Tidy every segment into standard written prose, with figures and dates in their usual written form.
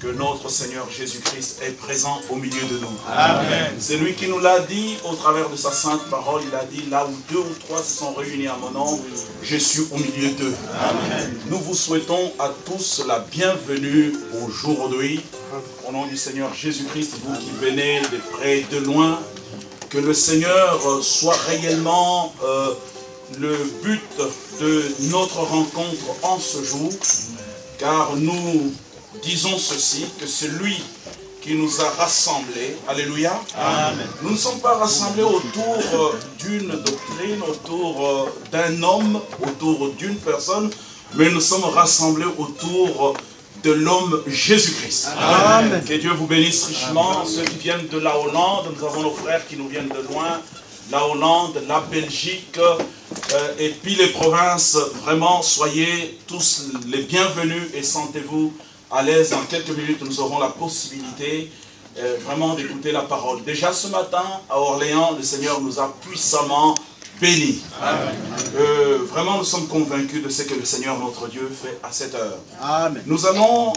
que notre Seigneur Jésus-Christ est présent au milieu de nous. Amen. C'est lui qui nous l'a dit au travers de sa sainte parole. Il a dit, là où 2 ou 3 se sont réunis à mon nom, je suis au milieu d'eux. Nous vous souhaitons à tous la bienvenue aujourd'hui. Au nom du Seigneur Jésus-Christ, vous qui venez de près et de loin, que le Seigneur soit réellement le but de notre rencontre en ce jour, car nous disons ceci, que c'est lui qui nous a rassemblés. Alléluia. Amen. Nous ne sommes pas rassemblés autour d'une doctrine, autour d'un homme, autour d'une personne, mais nous sommes rassemblés autour de l'homme Jésus-Christ. Amen. Que Dieu vous bénisse richement. Ceux qui viennent de la Hollande, nous avons nos frères qui nous viennent de loin, la Hollande, la Belgique, et puis les provinces. Vraiment, soyez tous les bienvenus et sentez-vous à l'aise. Dans quelques minutes, nous aurons la possibilité vraiment d'écouter la parole. Déjà ce matin, à Orléans, le Seigneur nous a puissamment bénis. Vraiment, nous sommes convaincus de ce que le Seigneur notre Dieu fait à cette heure. Amen. Nous allons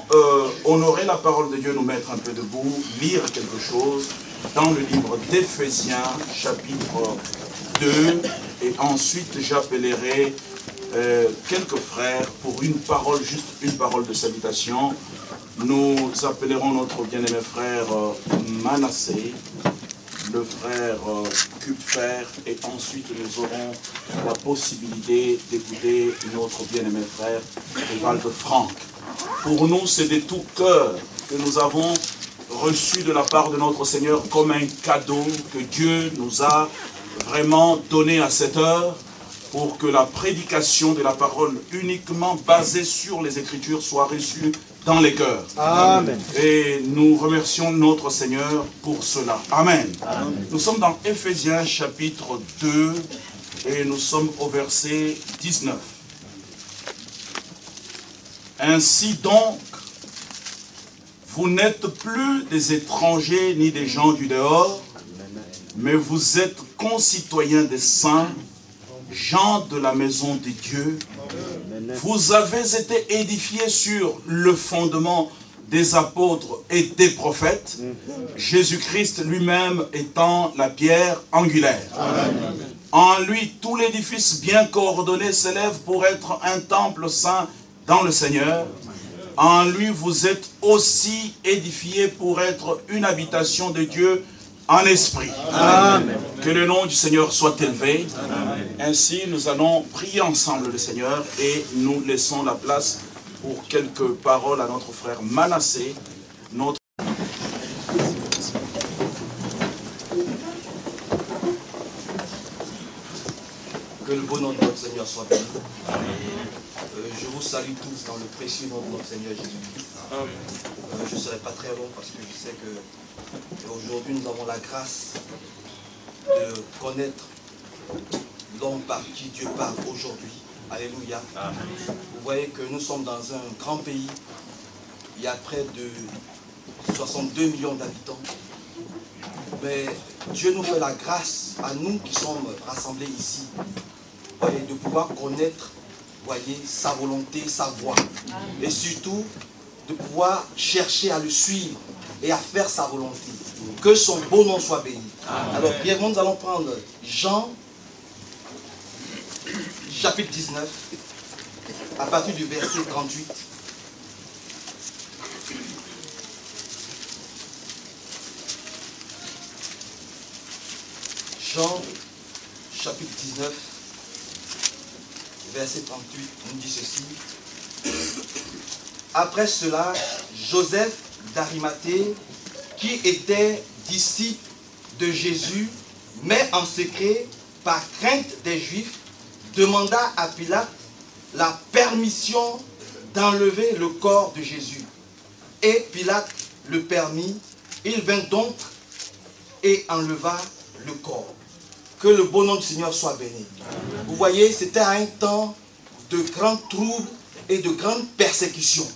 honorer la parole de Dieu, nous mettre un peu debout, lire quelque chose dans le livre d'Éphésiens, chapitre 2, et ensuite j'appellerai quelques frères pour une parole, juste une parole de salutation. Nous appellerons notre bien-aimé frère Manassé, le frère Kupfer, et ensuite nous aurons la possibilité d'écouter notre bien-aimé frère Evald Franck. Pour nous, c'est de tout cœur que nous avons reçu de la part de notre Seigneur comme un cadeau que Dieu nous a vraiment donné à cette heure, pour que la prédication de la parole uniquement basée sur les Écritures soit reçue dans les cœurs. Amen. Et nous remercions notre Seigneur pour cela. Amen. Amen. Nous sommes dans Éphésiens chapitre 2 et nous sommes au verset 19. Ainsi donc, vous n'êtes plus des étrangers ni des gens du dehors, mais vous êtes concitoyens des saints, gens de la maison de Dieu. Vous avez été édifiés sur le fondement des apôtres et des prophètes, Jésus-Christ lui-même étant la pierre angulaire. Amen. En lui, tout l'édifice bien coordonné s'élève pour être un temple saint dans le Seigneur. En lui, vous êtes aussi édifiés pour être une habitation de Dieu en esprit. Amen. Que le nom du Seigneur soit élevé. Amen. Ainsi, nous allons prier ensemble le Seigneur et nous laissons la place pour quelques paroles à notre frère Manassé, notre... Que le bon nom de notre Seigneur soit béni. Je vous salue tous dans le précieux nom de notre Seigneur Jésus-Christ. Je ne serai pas très long parce que je sais que aujourd'hui nous avons la grâce de connaître l'homme par qui Dieu parle aujourd'hui. Alléluia. Vous voyez que nous sommes dans un grand pays. Il y a près de 62 millions d'habitants. Mais Dieu nous fait la grâce à nous qui sommes rassemblés ici, voyez, de pouvoir connaître, voyez, sa volonté, sa voie. Et surtout, de pouvoir chercher à le suivre et à faire sa volonté. Que son beau nom soit béni. Amen. Alors, brièvement, nous allons prendre Jean, chapitre 19, à partir du verset 38. Jean, chapitre 19, verset 38, nous dit ceci. Après cela, Joseph d'Arimathée, qui était disciple de Jésus, mais en secret, par crainte des Juifs, demanda à Pilate la permission d'enlever le corps de Jésus. Et Pilate le permit. Il vint donc et enleva le corps. Que le bon nom du Seigneur soit béni. Vous voyez, c'était un temps de grands troubles et de grandes persécutions.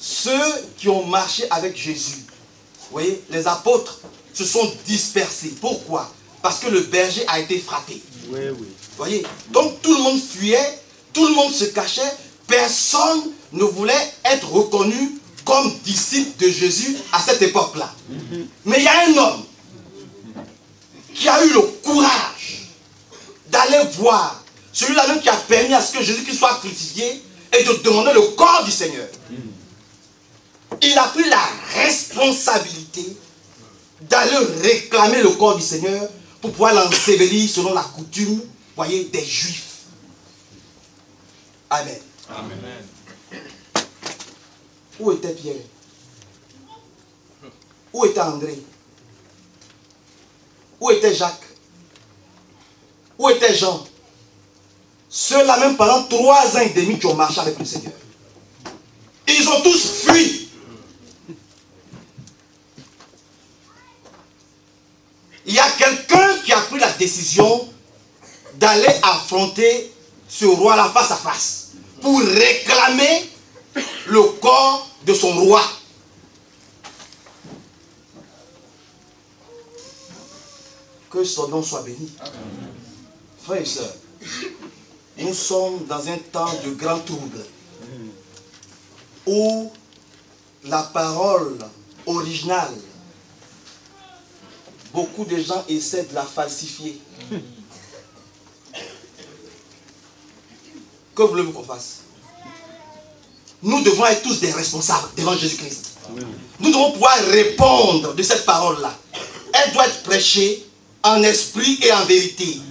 Ceux qui ont marché avec Jésus, vous voyez, les apôtres se sont dispersés. Pourquoi? Parce que le berger a été frappé. Oui, oui. Vous voyez, donc tout le monde fuyait, tout le monde se cachait, personne ne voulait être reconnu comme disciple de Jésus à cette époque-là. Mais il y a un homme qui a eu le courage d'aller voir celui-là même qui a permis à ce que Jésus soit crucifié et de demander le corps du Seigneur. Il a pris la responsabilité d'aller réclamer le corps du Seigneur pour pouvoir l'ensevelir selon la coutume, voyez, des Juifs. Amen. Amen. Où était Pierre? Où était André? Où était Jacques? Où était Jean? Ceux-là même pendant 3 ans et demi qui ont marché avec le Seigneur. Ils ont tous fui. Il y a quelqu'un qui a pris la décision d'aller affronter ce roi-là face à face pour réclamer le corps de son roi. Que son nom soit béni. Frères et sœurs, nous sommes dans un temps de grand trouble où la parole originale, beaucoup de gens essaient de la falsifier. Que voulez-vous qu'on fasse? Nous devons être tous des responsables devant Jésus-Christ. Nous devons pouvoir répondre de cette parole-là. Elle doit être prêchée en esprit et en vérité.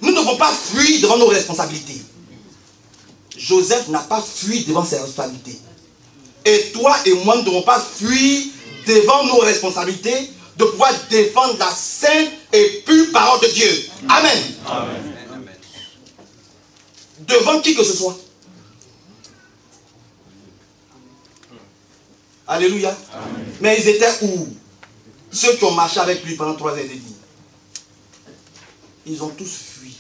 Nous ne devons pas fuir devant nos responsabilités. Joseph n'a pas fui devant ses responsabilités. Et toi et moi ne devons pas fuir devant nos responsabilités de pouvoir défendre la sainte et pure parole de Dieu. Amen. Amen. Devant qui que ce soit. Alléluia. Amen. Mais ils étaient où? Ceux qui ont marché avec lui pendant 3 ans et demi. Ils ont tous fui.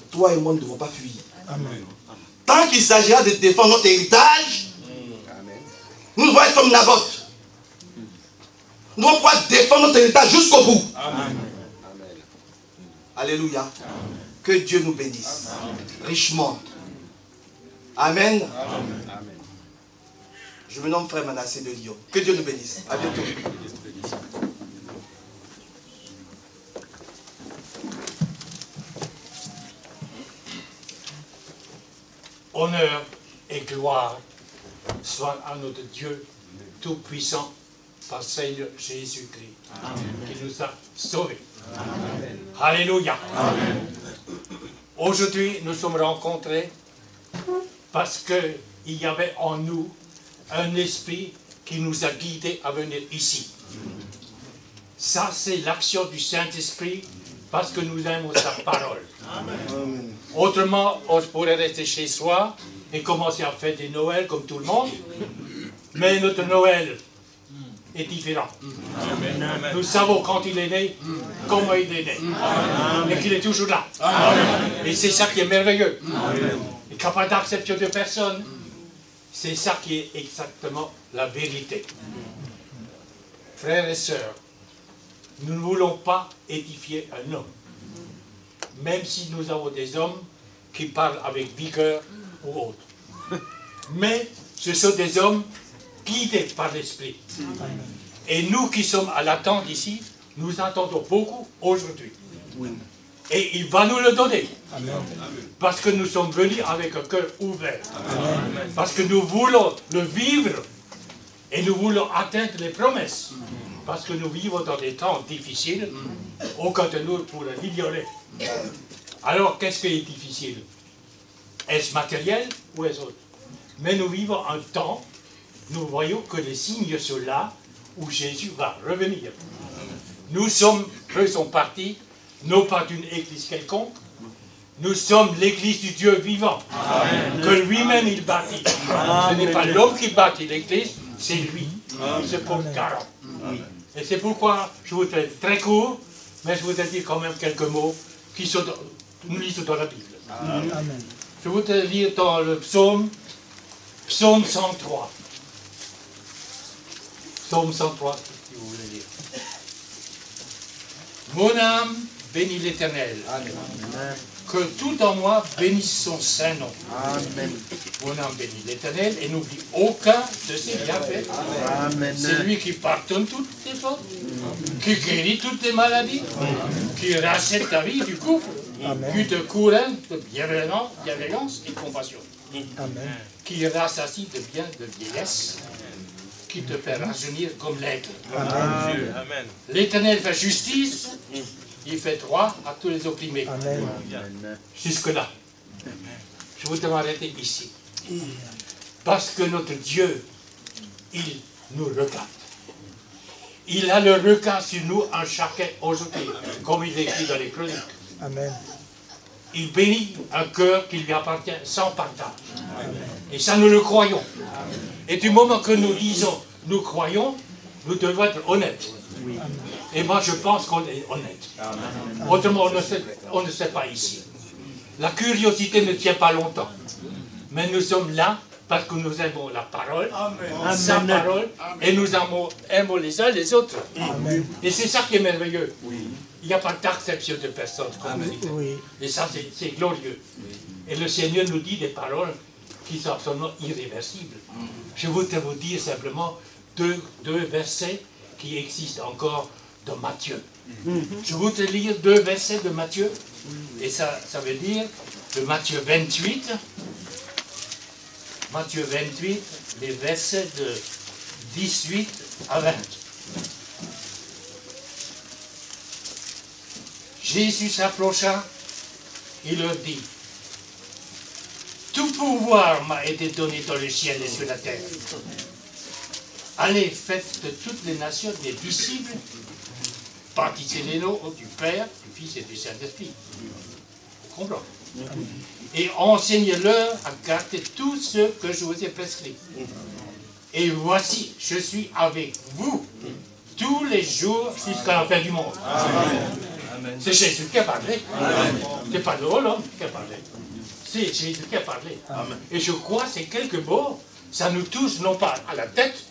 Toi et moi ne devons pas fuir. Amen. Tant qu'il s'agira de défendre notre héritage, nous devons être comme Naboth. Nous devons pouvoir défendre notre héritage jusqu'au bout. Amen. Alléluia. Amen. Que Dieu nous bénisse. Amen. Richement. Amen. Amen. Je me nomme Frère Manassé de Lyon. Que Dieu nous bénisse. À bientôt. Honneur et gloire soient à notre Dieu Tout-Puissant par Seigneur Jésus-Christ qui nous a sauvés. Amen. Alléluia. Amen. Aujourd'hui, nous sommes rencontrés parce qu'il y avait en nous un esprit qui nous a guidés à venir ici. Ça, c'est l'action du Saint-Esprit parce que nous aimons sa parole. Amen. Autrement, on pourrait rester chez soi et commencer à faire des Noëls comme tout le monde. Mais notre Noël est différent. Amen. Nous savons quand il est né, comment il est né. Amen. Et qu'il est toujours là. Amen. Et c'est ça qui est merveilleux. Amen. Et qu'il n'y a pas d'acception de personne. C'est ça qui est exactement la vérité. Frères et sœurs, nous ne voulons pas édifier un homme. Même si nous avons des hommes qui parlent avec vigueur ou autre. Mais ce sont des hommes guidés par l'Esprit. Et nous qui sommes à l'attente ici, nous attendons beaucoup aujourd'hui. Et il va nous le donner. Amen. Parce que nous sommes venus avec un cœur ouvert. Amen. Parce que nous voulons le vivre et nous voulons atteindre les promesses. Parce que nous vivons dans des temps difficiles. Aucun de nous pourra l'ignorer. Alors, qu'est-ce qui est difficile? Est-ce matériel ou est-ce autre? Mais nous vivons un temps, nous voyons que les signes sont là où Jésus va revenir. Nous faisons partie, non pas d'une église quelconque, nous sommes l'église du Dieu vivant, Amen. Que lui-même il bâtit. Ce n'est pas l'homme qui bâtit l'église, c'est lui. C'est pour garant. Et c'est pourquoi je voudrais être très court, mais je voudrais dire quand même quelques mots qui sont nous lisons dans la Bible. Amen. Je voudrais lire dans le psaume 103. Psaume 103, si vous voulez lire. Mon âme bénit l'Éternel. Que tout en moi bénisse son saint nom. Amen. Mon âme bénit l'Éternel et n'oublie aucun de ses bienfaits. Amen. C'est lui qui pardonne toutes tes fautes, qui guérit toutes tes maladies, qui rachète ta vie du couple, qui te couronne de bienveillance et compassion, qui rassasie de bien de vieillesse, qui te fait rajeunir comme l'aigle. L'Éternel fait justice, il fait droit à tous les opprimés. Jusque-là. Je voudrais m'arrêter ici. Parce que notre Dieu, il nous regarde. Il a le regard sur nous en chacun aujourd'hui, comme il écrit dans les chroniques. Amen. Il bénit un cœur qui lui appartient sans partage. Et ça, nous le croyons. Et du moment que nous disons, nous croyons, nous devons être honnêtes. Et moi, je pense qu'on est honnête. Autrement, on ne sait pas ici. La curiosité ne tient pas longtemps. Mais nous sommes là parce que nous aimons la parole, sa parole, et nous aimons les uns les autres. Et c'est ça qui est merveilleux. Il n'y a pas d'acception de personne, comme vous dites. Et ça, c'est glorieux. Et le Seigneur nous dit des paroles qui sont absolument irréversibles. Je voudrais vous dire simplement deux versets qui existent encore dans Matthieu. Je voudrais lire 2 versets de Matthieu. Et ça veut dire de Matthieu 28. Matthieu 28, les versets de 18 à 20. Jésus s'approcha, il leur dit, « Tout pouvoir m'a été donné dans le ciel et sur la terre. Allez, faites de toutes les nations des disciples, baptisez-les au nom du Père, du Fils et du Saint-Esprit. » Vous comprenez? Et enseignez-leur à garder tout ce que je vous ai prescrit. Et voici, je suis avec vous tous les jours jusqu'à la fin du monde. C'est Jésus qui a parlé. C'est pas l'homme qui a parlé. C'est Jésus qui a parlé. Et je crois que ces quelques mots, ça nous touche non pas à la tête,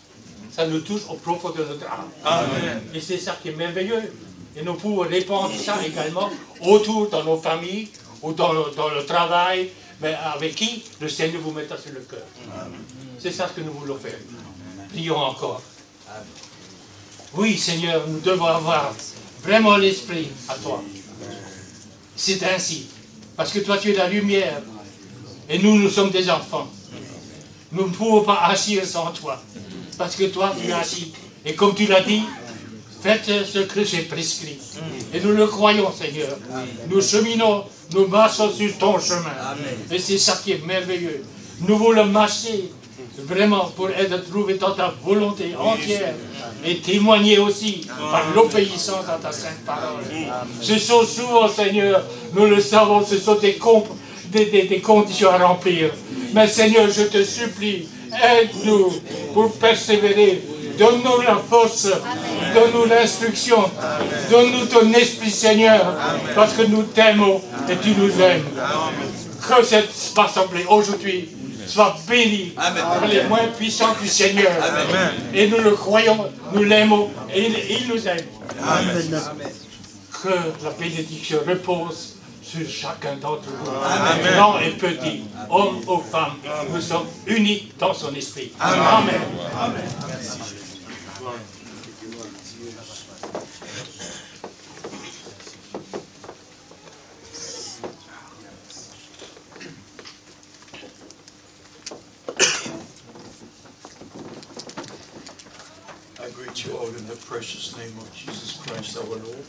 ça nous touche au profond de notre âme. Et c'est ça qui est merveilleux. Et nous pouvons répandre ça également autour dans nos familles, ou dans le travail, mais avec qui le Seigneur vous mettra sur le cœur. C'est ça que nous voulons faire. Prions encore. Oui, Seigneur, nous devons avoir vraiment l'esprit à toi. C'est ainsi. Parce que toi, tu es la lumière. Et nous, nous sommes des enfants. Nous ne pouvons pas agir sans toi. Parce que toi, tu agis. Et comme tu l'as dit, faites ce que j'ai prescrit. Et nous le croyons, Seigneur. Nous cheminons, nous marchons sur ton chemin. Et c'est ça qui est merveilleux. Nous voulons marcher vraiment pour être trouvés dans ta volonté entière. Et témoigner aussi par l'obéissance à ta sainte parole. Ce sont souvent, Seigneur, nous le savons, ce sont des conditions à remplir. Mais Seigneur, je te supplie, aide-nous pour persévérer. Donne-nous la force, donne-nous l'instruction, donne-nous ton esprit, Seigneur, parce que nous t'aimons et tu nous aimes. Que cette assemblée aujourd'hui soit bénie par les moins puissants du Seigneur. Et nous le croyons, nous l'aimons et il nous aime. Que la bénédiction repose sur chacun d'entre nous, grand et petit, homme ou femme. Nous sommes unis dans son esprit. Amen.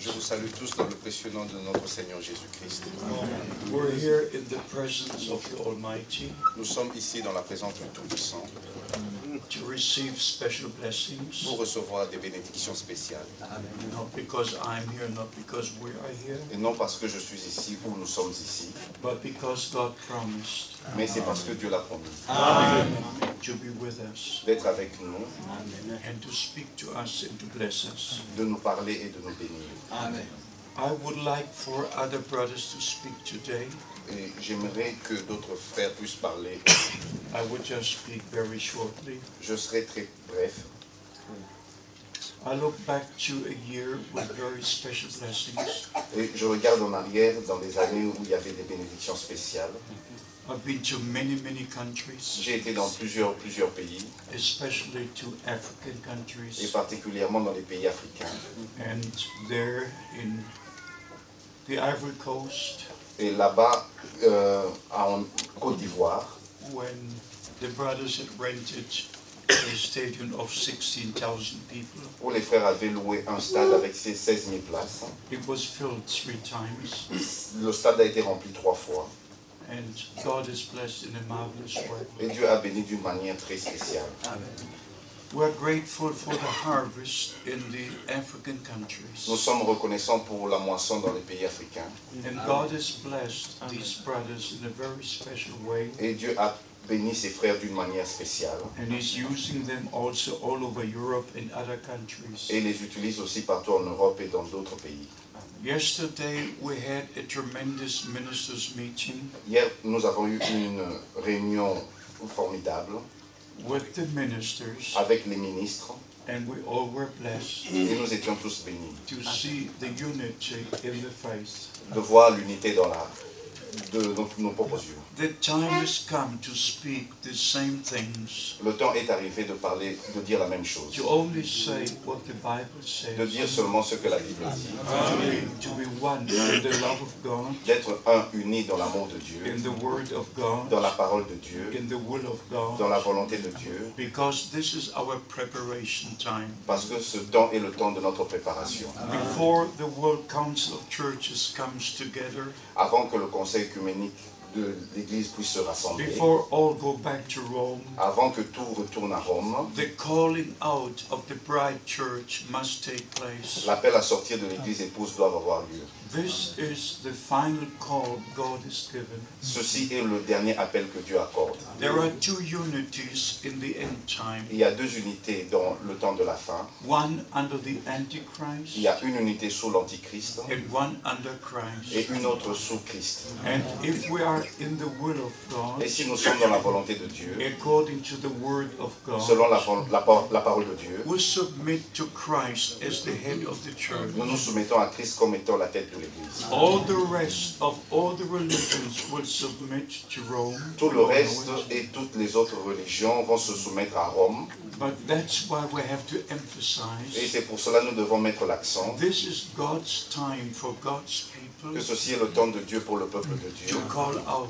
Je vous salue tous dans le précieux nom de notre Seigneur Jésus-Christ. We're here in the presence of the Almighty Nous sommes ici dans la présence du Tout-Puissant to receive special blessings, pour recevoir des bénédictions spéciales. not because I'm here, not because we are here, Et non parce que je suis ici ou nous sommes ici, but because God promised mais c'est parce que Dieu l'a promis to be with us d'être avec nous, and to speak to us and to bless us. de nous parler et de nous bénir. I would like for other brothers to speak today. Et j'aimerais que d'autres frères puissent parler. I would just speak very shortly. Je serai très bref. I look back to a year with very special blessings. Et je regarde en arrière dans des années où il y avait des bénédictions spéciales. I've been to many countries, J'ai été dans plusieurs pays, especially to African et countries. particulièrement dans les pays africains. And there in the Ivory Coast, Et là-bas, en Côte d'Ivoire, when the brothers had rented a stadium of 16,000 people, où les frères avaient loué un stade avec ses 16 000 places, it was filled 3 times, le stade a été rempli 3 fois. and God is blessed in a marvelous way. Et Dieu a béni d'une manière très spéciale. We're grateful for the harvest in the African countries. Nous sommes reconnaissants pour la moisson dans les pays africains. And God has blessed these brothers in a very special way. Et Dieu a béni ses frères d'une manière spéciale. And He's using them also all over Europe and other countries. Et les utilise aussi partout en Europe et dans d'autres pays. Yesterday we had a tremendous ministers meeting Hier, nous avons eu une réunion formidable with the ministers, avec les ministres and we all were blessed et nous étions tous bénis to see the unity in the faith. de voir l'unité de nos propres yeux. The time has come to speak the same things, Le temps est arrivé de parler, de dire la même chose, to only say what the Bible says, de dire seulement ce que la Bible dit, to be one in the love of God, d'être un uni dans l'amour de Dieu, in the Word of God, dans la parole de Dieu, in the will of dans God, la volonté de Dieu, because this is our preparation time. parce que ce temps est le temps de notre préparation. Before the World Council of Churches comes together, Avant que le conseil œcuménique de l'Église puisse se rassembler, before all go back to Rome, avant que tout retourne à Rome, the calling out of the bride church must take place. l'appel à sortir de l'Église épouse doit avoir lieu. This is the final call God has given. Ceci est le dernier appel que Dieu accorde. There are 2 unities in the end time. Il y a 2 unités dans le temps de la fin. One under the Antichrist Il y a une unité sous l'Antichrist and one under Christ. et une autre sous Christ. And if we are in the will of God, Et si nous sommes dans la volonté de Dieu, according to the word of God, selon la parole de Dieu, we submit to Christ as the head of the church. nous nous soumettons à Christ comme étant la tête de l'Église. All the rest of all the religions will submit to Rome. Tout le reste et toutes les autres religions vont se soumettre à Rome. But that's why we have to Et emphasize c'est pour cela que nous devons mettre l'accent this is God's time for God's que people ceci est le temps de Dieu pour le peuple de Dieu, to call out,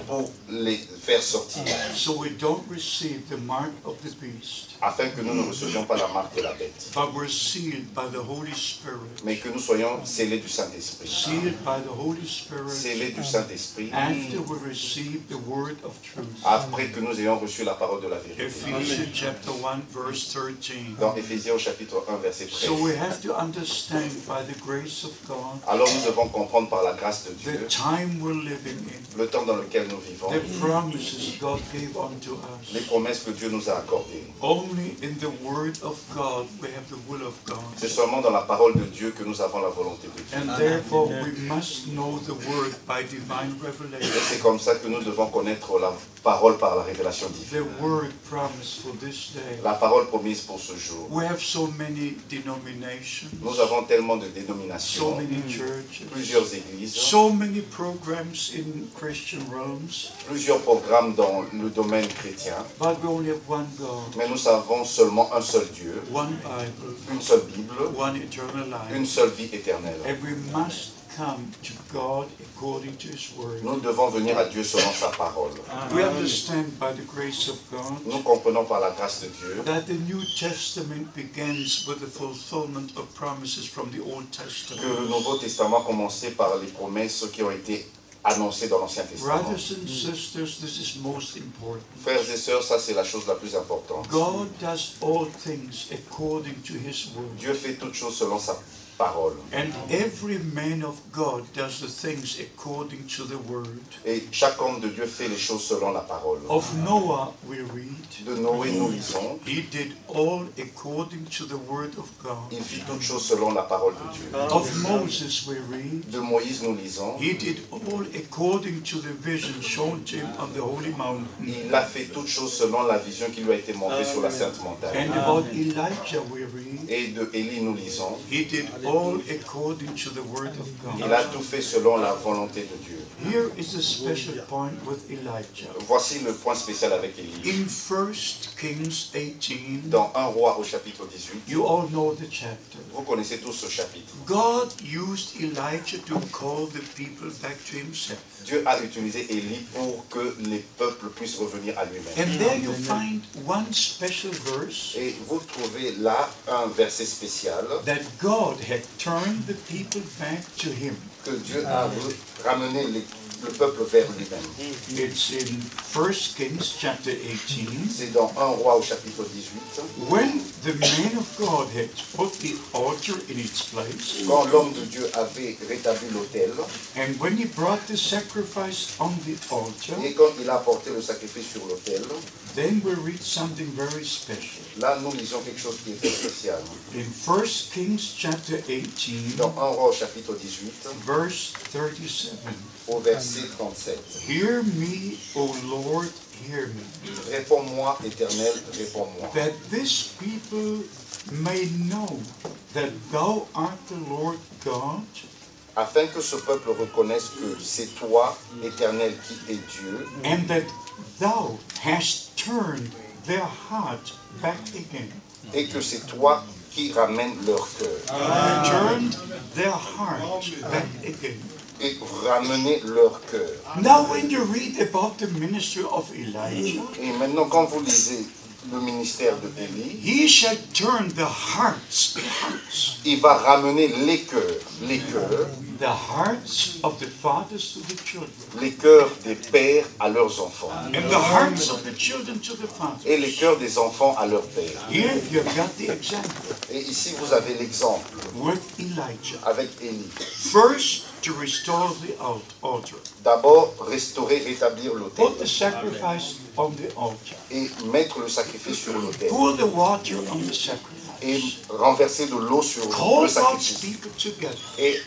pour les faire sortir, so we don't receive the mark of the beast, afin que nous ne recevions pas la marque de la bête, but we're sealed by the Holy Spirit, mais que nous soyons scellés du Saint-Esprit. sealed by the Holy Spirit Scellés du Saint-Esprit, after we receive the word of truth. après que nous ayons reçu la parole de la vérité. Ephesians chapter 1 verse 13. Dans Éphésiens au chapitre 1, verset 13. So we have to understand by the grace of God Alors nous devons comprendre par la grâce de the Dieu time we're living in, le temps dans lequel nous vivons, the promises God gave unto les us. promesses que Dieu nous a accordées. Only in the word of God we have the will of C'est God. seulement dans la parole de Dieu que nous avons la volonté de Dieu. And therefore we must know the word by divine Et revelation. c'est comme ça que nous devons connaître la parole par la révélation divine. The word promised for this day. La parole promise pour ce jour. We have so many denominations, Nous avons tellement de so dénominations, many churches, plusieurs églises, so many programs in Christian realms, plusieurs programmes dans le domaine chrétien, but we only have one God, mais nous avons seulement un seul Dieu, one Bible, une seule Bible, one eternal une life. seule vie éternelle. And we must come to God according to His word. Nous devons venir à Dieu selon sa parole. We understand by the grace of Nous God comprenons par la grâce de Dieu that the New Testament begins with the fulfillment of promises from the Old que le Testament. Nouveau Testament a commencé par les promesses qui ont été annoncées dans l'Ancien Testament. Brothers and sisters, this is most important. Frères et sœurs, ça c'est la chose la plus importante. God does all things according to His word. Dieu fait toutes choses selon sa parole. And every man of God does the things according to the word. Et chaque homme de Dieu fait les choses selon la parole. Of Noah we read, De Noé, nous lisons, he did all according to the word of God. il fit toutes choses selon la parole de Dieu. Of Moses we read, De Moïse, nous lisons, he did all according to the vision shown to him on the holy mountain. il a fait toutes choses selon la vision qui lui a été montrée sur la sainte montagne. And about Elijah we read, Et de Élie, nous lisons, he did all according to the word of il God. a tout fait selon la volonté de Dieu. Here is a special point with Elijah. Voici le point spécial avec Élie. In 1 Kings 18, Dans 1 roi au chapitre 18, you all know the chapter. vous connaissez tous ce chapitre. God used Elijah to call the people back to himself. Dieu a utilisé Élie pour que les peuples puissent revenir à lui-même. And there you find one special verse Et vous trouvez là un verset spécial that God had turned the people back to him. que Dieu a ramené le peuple vers lui-même. It's in 1 Kings chapter 18. C'est dans 1 roi au chapitre 18. When the man of God had put the altar in its place, Quand l'homme de Dieu avait rétabli l'autel and when he brought the sacrifice on the altar, et quand il a apporté le sacrifice sur l'autel, then we read something very special. là nous lisons quelque chose qui est très spécial. In 1 Kings chapter 18, Dans 1 roi au chapitre 18, verse 37. au verset 37. Hear me, O Lord, hear me, Réponds-moi, Éternel, réponds-moi. that this people may know that thou art the Lord God, Afin que ce peuple reconnaisse que c'est toi, Éternel, qui es Dieu, and that thou hast turned their heart back again. et que c'est toi qui ramènes leur cœur. Turned their heart back again. Et ramener leur cœur. Now when you read about the ministry of Elijah, Et maintenant, quand vous lisez le ministère de Élie, he shall turn the hearts, il va ramener les cœurs the hearts of the fathers to the children, les cœurs des pères à leurs enfants, and the hearts of the children to the fathers. et les cœurs des enfants à leurs pères. Here you've got the example Et ici, vous avez l'exemple with Elijah. avec Élie. First, to restore the altar. D'abord, restaurer, rétablir l'autel Put the sacrifice on the altar. et mettre le sacrifice sur l'autel Pour the water on the sacrifice. et renverser de l'eau sur Call le God's sacrifice people together. et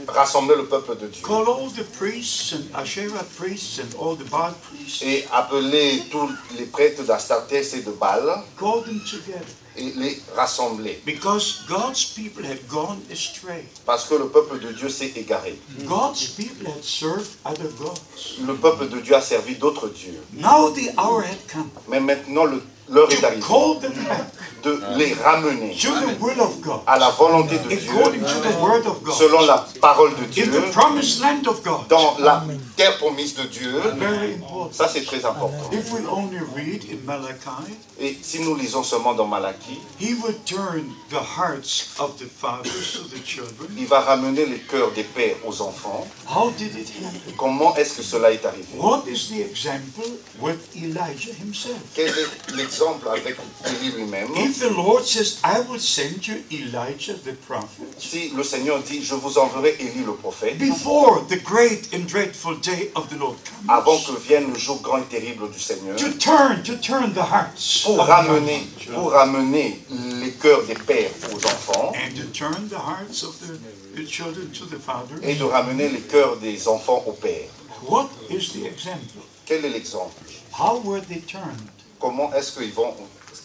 rassembler le peuple de Dieu Call all the priests and Asherah priests and all the Baal priests. et appeler tous les prêtres d'Astartés et de Baal Call them together. et les rassembler Because God's people had gone astray. parce que le peuple de Dieu s'est égaré. God's people had served other gods. Le peuple de Dieu a servi d'autres dieux. Now the hour had come Mais maintenant, l'heure est to arrivée call them back de les ramener to the will of God. à la volonté de Dieu, According to the word of God. selon la parole de In Dieu, the promised land of God. dans la terre promise de Dieu. Very important. Ça, c'est très important. If we only read in Malachi, Et si nous lisons seulement dans Malachie, he would turn the hearts of the fathers to the children. il va ramener les cœurs des pères aux enfants. How did it happen? Comment est-ce que cela est arrivé? What is the example with Elijah himself? Quel est l'exemple avec Élie lui-même? If the Lord says, I will send you Elijah the prophet, Si le Seigneur dit, je vous enverrai Élie le prophète, before the great and dreadful day of the Lord avant comes, que vienne le jour grand et terrible du Seigneur, to turn the hearts, pour ramener les cœurs des pères aux enfants, and to turn the hearts of the children to the fathers. et de ramener les cœurs des enfants aux pères. What is the example? Quel est l'exemple? How were they turned? Comment est-ce qu'ils vont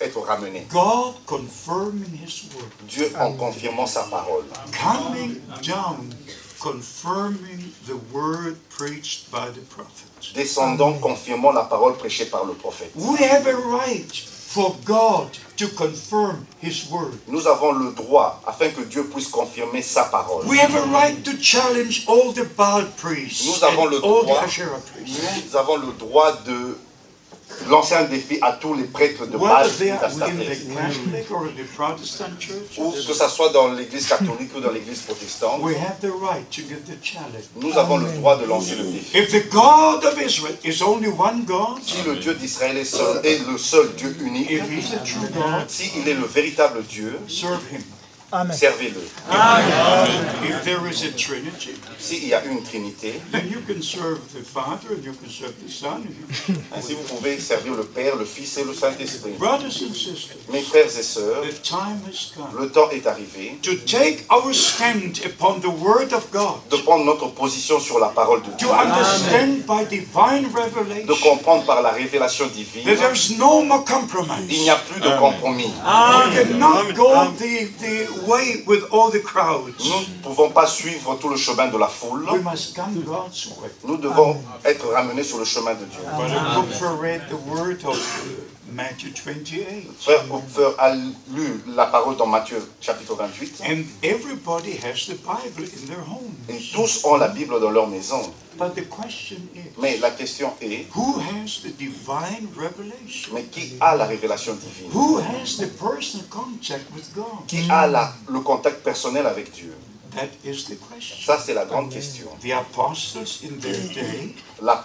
être ramenés? God confirming his word. Dieu en confirmant sa parole. Coming down, confirming the word preached by the prophets. Descendant, confirmant la parole prêchée par le prophète. We have a right for God to confirm his word. Nous avons le droit, afin que Dieu puisse confirmer sa parole. We have a right to challenge all the Baal priests Nous avons and le all the droit, Asherah priests. nous avons le droit de lancer un défi à tous les prêtres de Baal Whether they et are in d'Astarté. the Catholic or the Protestant church, Ou que ce soit dans l'église catholique ou dans l'église protestante, we have the right to give the challenge. nous avons le droit de lancer le défi. If the God of Israel is only one God, Si le Dieu d'Israël est le seul Dieu unique, if he's a true God, s'il est le véritable Dieu, serve him. servez-le. If there is a Trinity, S'il y a une Trinité, then you can serve the Father and you can serve the Son. ainsi vous pouvez servir le Père, le Fils et le Saint-Esprit. Brothers and sisters, Mes frères et sœurs, the time has come le temps est arrivé to take our stand upon the Word of God, de prendre notre position sur la parole de Dieu, to understand by divine de revelation comprendre par la révélation divine. that there's no more Il compromise. n'y a plus de compromis. We cannot go the way with all the crowds. Nous ne pouvons pas suivre tout le chemin de la foule. We must come God's way. Nous devons être ramenés sur le chemin de Dieu. Brother Kupfer read the word of Matthew 28. Frère Hopfer a lu la parole dans Matthieu chapitre 28. And everybody has the Bible in their homes. Et tous ont la Bible dans leur maison. But the question is, Mais la question est, who has the divine revelation? mais qui a la révélation divine? Who has the personal contact with God? Qui a le contact personnel avec Dieu? That is the question. Ça, c'est la grande question. The apostles in their day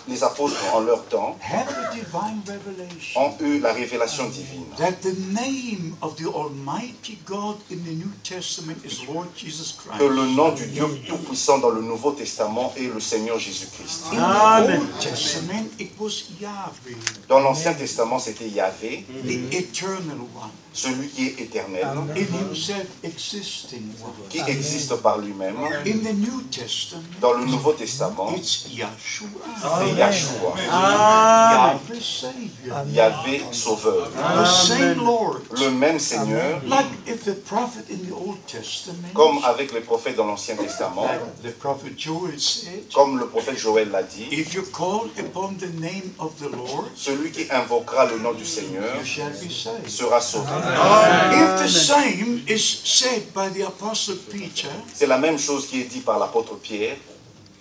Les apôtres, en leur temps, had the divine revelation ont eu la révélation divine. that the name of the Almighty God in the New Testament is Lord Jesus Christ. Que le nom du Dieu Tout-Puissant dans le Nouveau Testament est le Seigneur Jésus-Christ. In the Old Testament, it was Yahweh, Dans l'Ancien Testament, c'était Yahvé, the eternal one, celui qui est éternel, in himself existing one. qui existe par lui-même. In the New Testament, Dans le Nouveau Testament, it's Yahshua, c'est Yahshua, Yahweh Savior, Yahvé Sauveur. the same Lord. Le même Seigneur, Like if the prophet in the Old Testament, comme avec les prophètes dans l'Ancien Testament, like the prophet Joel said, comme le prophète Joël l'a dit, if you call upon the name of the Lord, celui qui invoquera le nom du Seigneur you shall be saved. sera sauvé. If the same is said by the apostle Peter, C'est la même chose qui est dit par l'apôtre Pierre,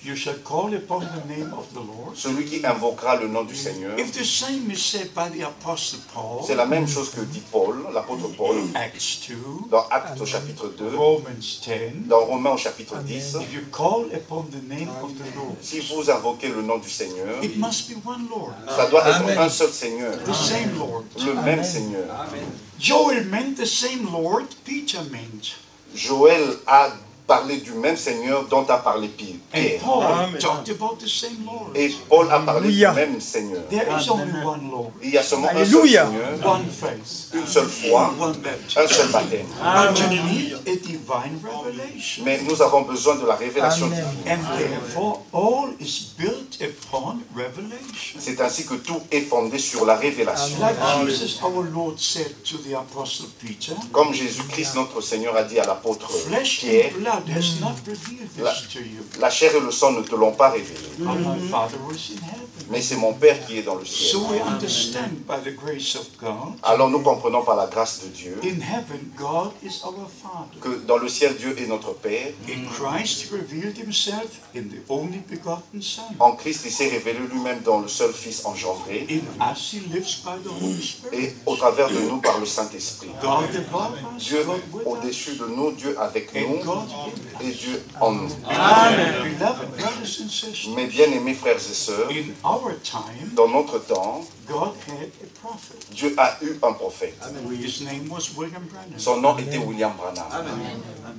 you shall call upon the name of the Lord. celui qui invoquera le nom du Seigneur. If the same is said by the apostle Paul, C'est la même chose que dit Paul, l'apôtre Paul, Acts 2, dans Actes au chapitre 2, Romans 10, dans Romains au chapitre 10. if you call upon the name of the Lord, Si vous invoquez le nom du Seigneur, it must be one Lord, ça doit être un seul Seigneur, the same Lord. le même Seigneur. Joel meant the same Lord Peter meant. Joël a parlé du même Seigneur dont a parlé And Pierre. Paul talked about the same Lord. Et Paul a parlé du Alléluia. même Seigneur. There is only one Lord, Il y a seulement un seul Alléluia. Seigneur, one faith, une seule foi, one baptism. un seul baptême. But you need a divine revelation. Mais nous avons besoin de la révélation Amen. divine. And therefore, all is built upon revelation. C'est ainsi que tout est fondé sur la révélation. Like Jesus, our Lord, said to the apostle Peter, Comme Jésus-Christ, notre Seigneur, a dit à l'apôtre flesh Pierre, and blood has not revealed this to you, la chair et le sang ne te l'ont pas révélé, but my Father was in heaven. mais c'est mon Père qui est dans le ciel. So we understand by the grace of God, Alors nous comprenons par la grâce de Dieu in heaven, God is our Father. que dans le ciel, Dieu est notre Père. In Christ, He revealed Himself in the only begotten Son. En Christ, il s'est révélé lui-même dans le seul Fils engendré In us, He lives by the Holy Spirit. et au travers de nous par le Saint-Esprit. God above us, Dieu God with us, au-dessus de nous, Dieu avec and nous God in us. et Dieu en nous. Beloved brothers and sisters, Mes bien-aimés frères et sœurs, in our time, dans notre temps, God had a prophet. Dieu a eu un prophète. His name was William Branham. Son nom était William Branham.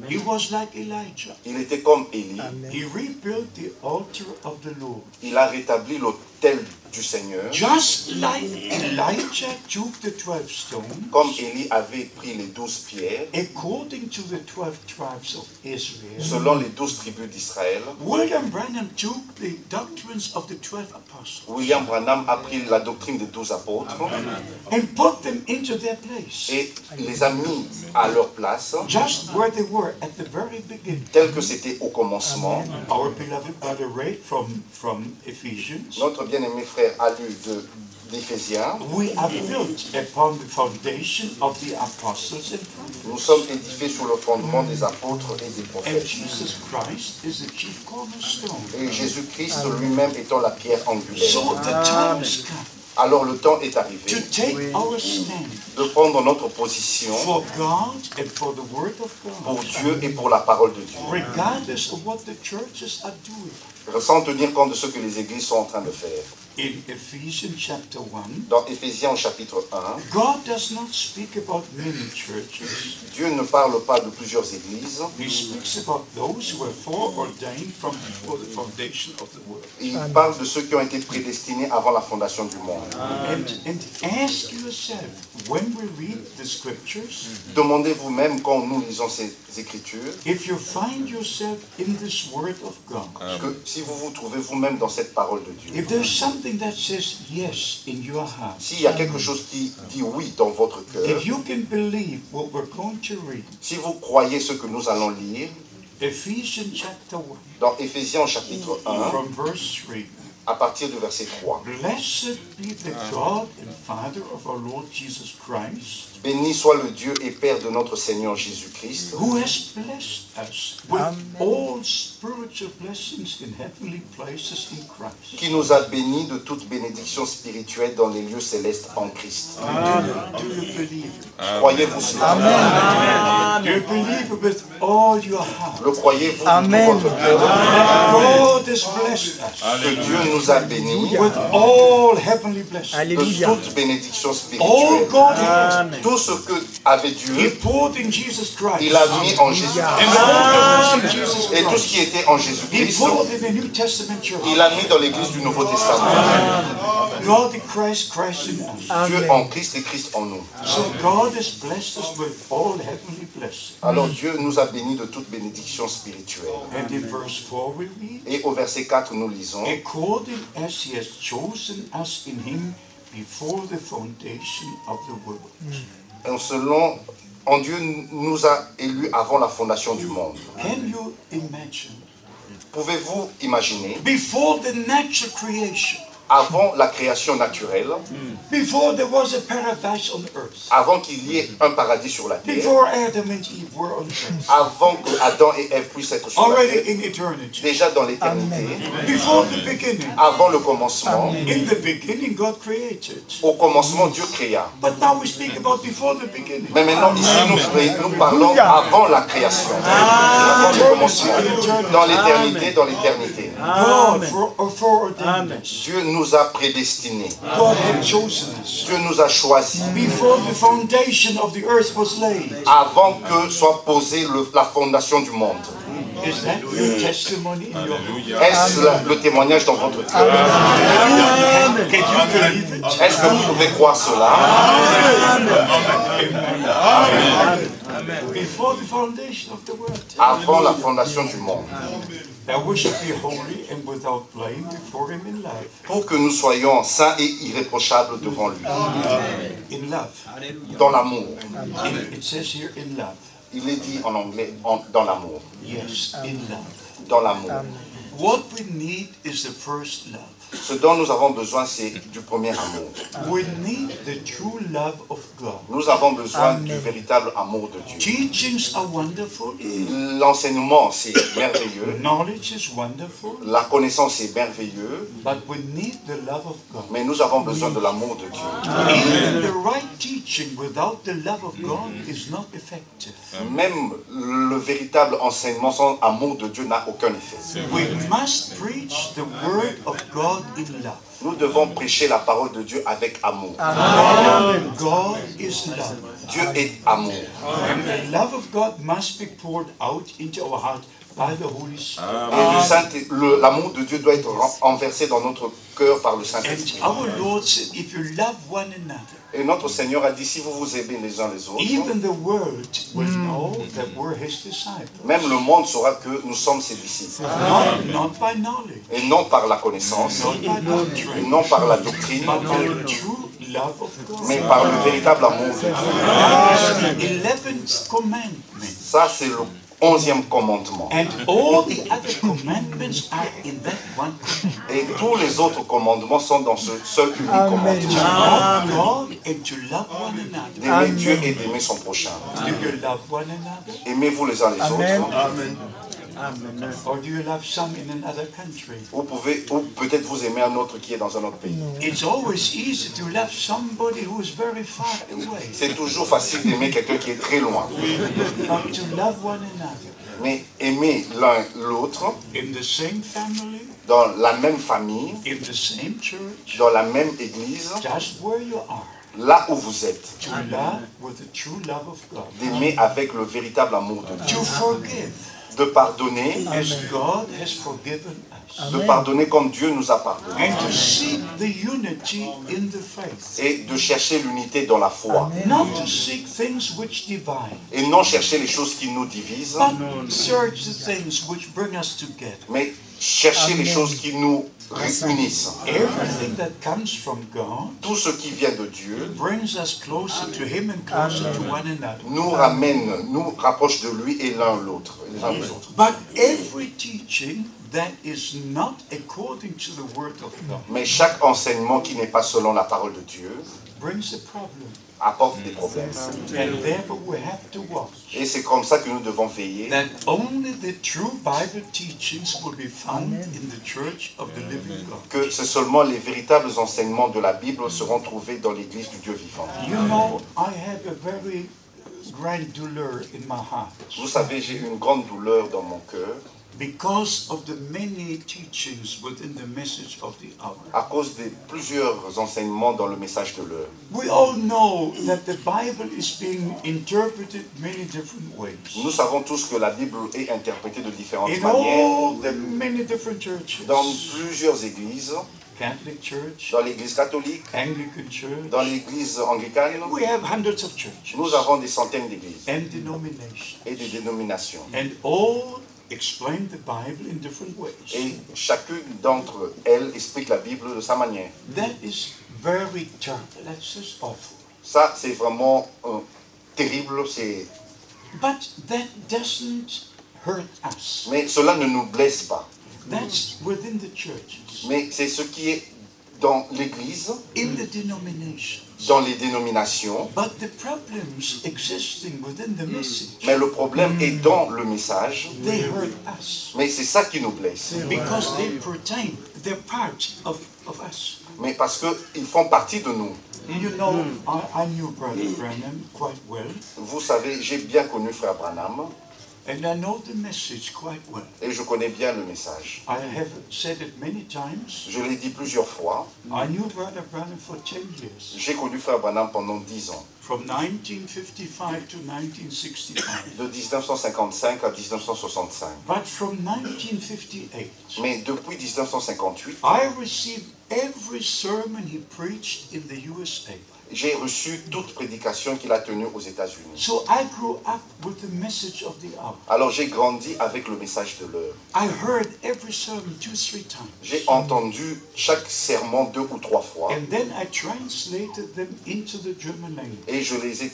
He was like Elijah. Il était comme Élie. He rebuilt the altar of the Lord. Il a rétabli l'autel du Seigneur. Just like Elijah took the 12 stones, Comme Élie avait pris les 12 pierres, according to the 12 tribes of Israel, selon les 12 tribus d'Israël, William Branham took the doctrines of the 12 apostles William Branham a pris la doctrine des 12 apôtres and put them into their place, et les a mis à leur place, just where they were at the very beginning. tel que c'était au commencement. Our beloved brother Ray from Ephesians, Notre bien-aimé frère a lu d'Éphésiens. we are built upon the foundation of the apostles and prophets. Nous sommes édifiés sur le fondement des apôtres et des And prophètes. Jesus Christ is the chief cornerstone. Et Jésus-Christ lui-même étant la pierre angulaire. So the time has come Alors le temps est arrivé to take our stand de prendre notre position for God and for the Word of pour God, Dieu et pour la parole de Dieu, regardless of what the churches are doing. sans tenir compte de ce que les églises sont en train de faire. In Ephesians chapter 1, Dans Éphésiens chapitre 1, God does not speak about many churches. Dieu ne parle pas de plusieurs églises. He speaks about those who were foreordained from before the foundation of the world. Il parle de ceux qui ont été prédestinés avant la fondation du monde. And ask yourself, when we read the scriptures, Demandez vous-même quand nous lisons ces Écritures, if you find yourself in this word of God, que si vous vous trouvez vous-même dans cette parole de Dieu, if there's something that says yes in your heart, s'il y a quelque chose qui dit oui dans votre cœur, if you can believe what we're going to read, si vous croyez ce que nous allons lire, Ephesians chapter 1, dans Éphésiens chapitre 1, from verse 3, à partir du verset 3. Blessed be the God and Father of our Lord Jesus Christ, Béni soit le Dieu et Père de notre Seigneur Jésus-Christ, who has blessed us with all spiritual blessings in heavenly places in Christ. qui nous a bénis de toute bénédiction spirituelle dans les lieux célestes en Christ. Do you believe it? Croyez-vous cela? Do you believe it with all your heart? Le croyez-vous de tout votre cœur? God has blessed us Que Dieu nous a bénis with all heavenly blessings. de toute bénédiction All spirituelle. God had, Tout ce que avait He Dieu, poured in Jesus Christ. il a mis en Jésus-Christ. And all that was in Jesus Et tout ce Christ, qui était en He Jésus-Christ, poured in the New Testament church. il a mis dans l'Église du Nouveau Testament. God in Christ, Christ in us. Dieu en Christ et Christ en nous. So God has blessed us with all heavenly blessings. Alors Dieu nous a bénis de toute bénédiction spirituelle. And in verse 4 we read, Et au verset 4, nous lisons, according as He has chosen us in Him before the foundation of the world. en Dieu nous a élus avant la fondation du monde. Can you imagine? Pouvez-vous imaginer, Before the natural creation, avant la création naturelle, before there was a paradise on earth, avant qu'il y ait un paradis sur la terre, before Adam and Eve were on earth, avant que Adam et Ève puissent être sur la already terre, in eternity, déjà dans l'éternité, before the beginning, avant le commencement, in the beginning God created. au commencement Dieu créa. But now we speak about before the beginning. Mais maintenant ici nous parlons avant la création, avant le commencement, dans l'éternité, dans l'éternité. God foreordained us. Dieu nous a prédestinés, God had chosen us. Dieu nous a choisis. Before the foundation of the earth was laid. Avant que soit posée la fondation du monde. Is that your testimony in your heart? Est-ce le témoignage dans votre cœur? Can you believe it? Est-ce que vous pouvez croire cela? Before the foundation of the world. Avant la fondation du monde. That we should be holy and without blame before Him in love. Pour que nous soyons saints et irréprochables devant lui. In love. Dans l'amour. It says here in love. Il est dit en anglais, dans l'amour. Yes, in love. Dans l'amour. What we need is the first love. Ce dont nous avons besoin, c'est du premier amour. We need the true love of God. Nous avons besoin du véritable amour de Dieu. Teachings are wonderful. L'enseignement, c'est merveilleux. Knowledge is wonderful. La connaissance est merveilleuse. But we need the love of God. Mais nous avons besoin de l'amour de Dieu. Even the right teaching without the love of God is not effective. Même le véritable enseignement sans amour de Dieu n'a aucun effet. We must preach the word of God in love. Nous devons prêcher la parole de Dieu avec amour. God is love. Dieu est amour. And the love of God must be poured out into our heart by the Holy Spirit. Et l'amour de Dieu doit être enversé dans notre cœur par le And Saint-Esprit. our Lord said, if you love one another, Et notre Seigneur a dit, si vous vous aimez les uns les autres, even the world will know that we're His disciples. même le monde saura que nous sommes ses disciples. Not by knowledge, Et non par la connaissance, not by et doctrine, non par la doctrine, but by the true love of God. mais par le véritable amour de Dieu. That's the 11th commandment. Ça, c'est le 11e commandement. And all the other commandments are in that one commandment. Et tous les autres commandements sont dans ce seul unique commandement. To love God and to love one another. D'aimer Dieu et d'aimer son prochain. Do you love one another? Aimez-vous les uns les autres. Or do you love some in another country? Ou peut-être vous aimez un autre qui est dans un autre pays. It's always easy to love somebody who is very far away. C'est toujours facile d'aimer quelqu'un qui est très loin. But to love one another. Mais aimer l'un l'autre in the same family, dans la même famille, in the same church, dans la même église, just where you are, là où vous êtes, to love with the true love of God, d'aimer avec le véritable amour de Dieu, to forgive de pardonner, as God has forgiven us, de pardonner comme Dieu nous a pardonné, and to seek the unity in the faith, et de chercher l'unité dans la foi, not to seek things which divide, et non chercher les choses qui nous divisent, but search the things which bring us together. mais chercher les choses qui nous réunissent. Everything that comes from God Tout ce qui vient de Dieu brings us closer to Him and closer to one another. nous ramène, nous rapproche de lui et l'un l'autre, les uns les autres. But every teaching that is not according to the Word of God Mais chaque enseignement qui n'est pas selon la parole de Dieu brings a problem. apporte des problèmes. And therefore we have to watch Et c'est comme ça que nous devons veiller that only the true Bible teachings will be found in the church of the living God. que c'est seulement les véritables enseignements de la Bible seront trouvés dans l'Église du Dieu vivant. You know, I have a very great douleur in my heart Vous savez, j'ai une grande douleur dans mon cœur because of the many teachings within the message of the hour. à cause de plusieurs enseignements dans le message de l'heure. We all know that the Bible is being interpreted many different ways Nous savons tous que la Bible est interprétée de différentes in manières all the many different churches. dans plusieurs églises, Catholic Church, dans l'Église catholique, Anglican Church. dans l'Église anglicane. We have hundreds of churches Nous avons des centaines d'églises and denominations, et des dénominations. and all explain the Bible in different ways. Et chacune d'entre elles explique la Bible de sa manière. That is very terrible. That's just awful. Ça, c'est vraiment terrible, But that doesn't hurt us. mais cela ne nous blesse pas. That's within the churches, Mais c'est ce qui est dans l'Église, in the denominations. dans les dénominations. But the problems existing within the message, Mais le problème est dans le message. they hurt us Mais c'est ça qui nous blesse. because they pertain, they're part of us. Mais parce qu'ils font partie de nous. You know, I knew Brother Branham quite well, Vous savez, j'ai bien connu Frère Branham and I know the message quite well. et je connais bien le message. I have said it many times. Je l'ai dit plusieurs fois. I knew Brother Branham for 10 years, J'ai connu Frère Branham pendant 10 ans, from 1955 to 1965. de 1955 à 1965. But from 1958, Mais depuis 1958, I received every sermon he preached in the USA. j'ai reçu toute prédication qu'il a tenue aux États-Unis. So I grew up with the message of the hour. Alors j'ai grandi avec le message de l'heure. I heard every sermon 2-3 times. J'ai entendu chaque sermon 2 ou 3 fois And then I translated them into the German language. et je les ai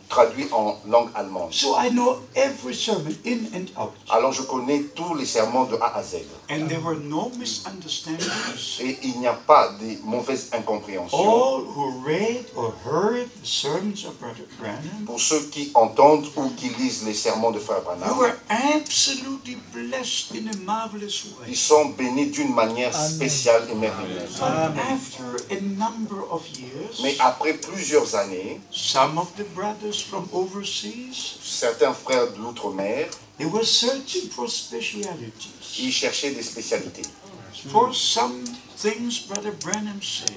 traduits en langue allemande. So I know every sermon in and out. Alors je connais tous les sermons de A à Z. And there were no misunderstandings. Et il n'y a pas de mauvaises incompréhensions. All who read or heard the sermons of Brother Branham, Pour ceux qui entendent ou qui lisent les sermons de Frère you Branham, were absolutely blessed in a marvelous way. ils sont bénis d'une manière spéciale et merveilleuse. But after a number of years, Mais après plusieurs années, some of the brothers from overseas, certains frères de l'outre-mer, they were searching for specialities, ils cherchaient des spécialités, for some things Brother Branham said.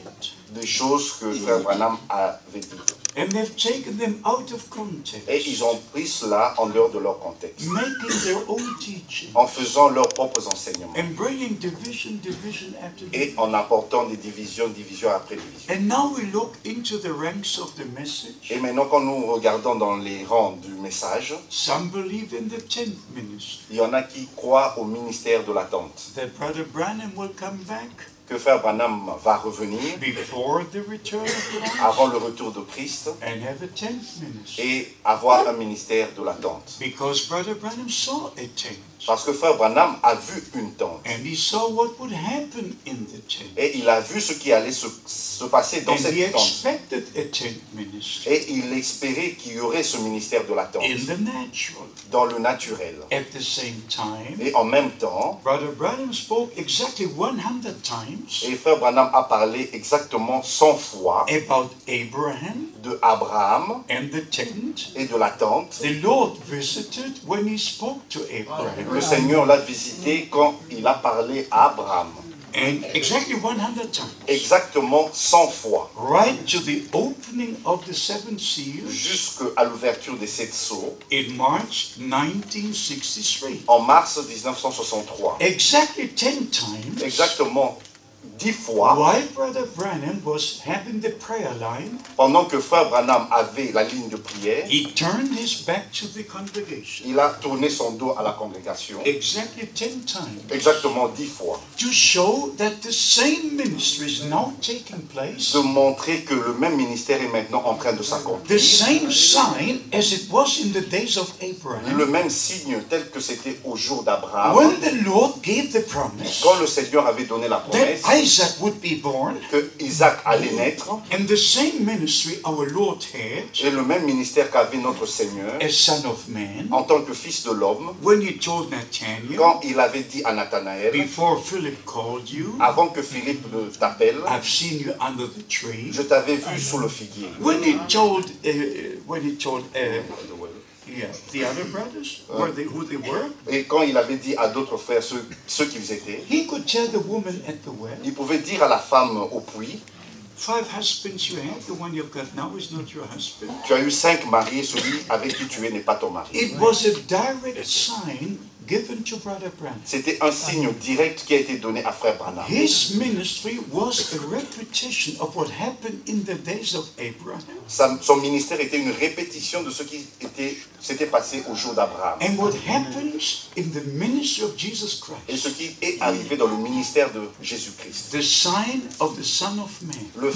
des choses que Frère Branham avait dites. And they've taken them out of context, Et ils ont pris cela en dehors de leur contexte, making their own teaching, en faisant leurs propres enseignements and bringing division after et division. en apportant des division après division. And now we look into the ranks of the message. Et maintenant, quand nous regardons dans les rangs du message, Some believe in the 10th ministry, il y en a qui croient au ministère de l'attente, that Brother Branham will come back que Frère Branham va revenir before the return of Christ avant le retour de Christ and have a 10th ministry. et avoir un ministère de l'attente. Because Brother Branham saw a change. Parce que frère Branham a vu une tente. And he saw what would happen in the tent. Et il a vu ce qui allait se passer dans And he cette tente. expected a tent ministry Et il espérait qu'il y aurait ce ministère de la tente in the natural. dans le naturel. At the same time, Et en même temps, Brother Branham spoke exactly 100 times et frère Branham a parlé exactement 100 fois about Abraham de Abraham and the tent. et de la tente. The Lord visited when he spoke to Abraham. Le Seigneur l'a visité quand il a parlé à Abraham. And exactly 100 times. Exactement 100 fois. Right to the opening of the seven seals Jusqu'à l'ouverture des 7 sceaux in March 1963. en mars 1963. Exactly 10 times. Exactement 10 fois, While Brother Branham was having the prayer line, pendant que frère Branham avait la ligne de prière, he turned his back to the congregation. il a tourné son dos à la congrégation. Exactly 10 times. Exactement 10 fois. To show that the same ministry is now taking place. De montrer que le même ministère est maintenant en train de The s'accomplir. same sign as it was in the days of Abraham. Le même signe tel que c'était au jour d'Abraham, When the Lord gave the promise quand le Seigneur avait donné la promesse that Isaac would be born, que Isaac allait naître, and the same ministry our Lord had et le même ministère qu'avait notre Seigneur as Son of Man, en tant que fils de l'homme, when he told Nathanael, quand il avait dit à Nathanaël, before Philip called you, avant que Philippe ne t'appelle, I've seen you under the tree. je t'avais vu sous le figuier. When he told the other brothers who they were, Et quand il avait dit à d'autres frères ceux qu'ils étaient, he could tell the woman at the well, il pouvait dire à la femme au puits, 5 husbands you had, the one you've got now is not your husband. tu as eu 5 mariés, celui avec qui tu es n'est pas ton mari. It was a direct sign given to Brother Branham. C'était un signe direct qui a été donné à frère Branham. His ministry was a repetition of what happened in the days of Abraham. Son ministère était une répétition de ce qui s'était passé au jour d'Abraham. And what happens in the ministry of Jesus Et Christ. ce qui est arrivé dans le ministère de Jésus-Christ. The sign of the Son of Man.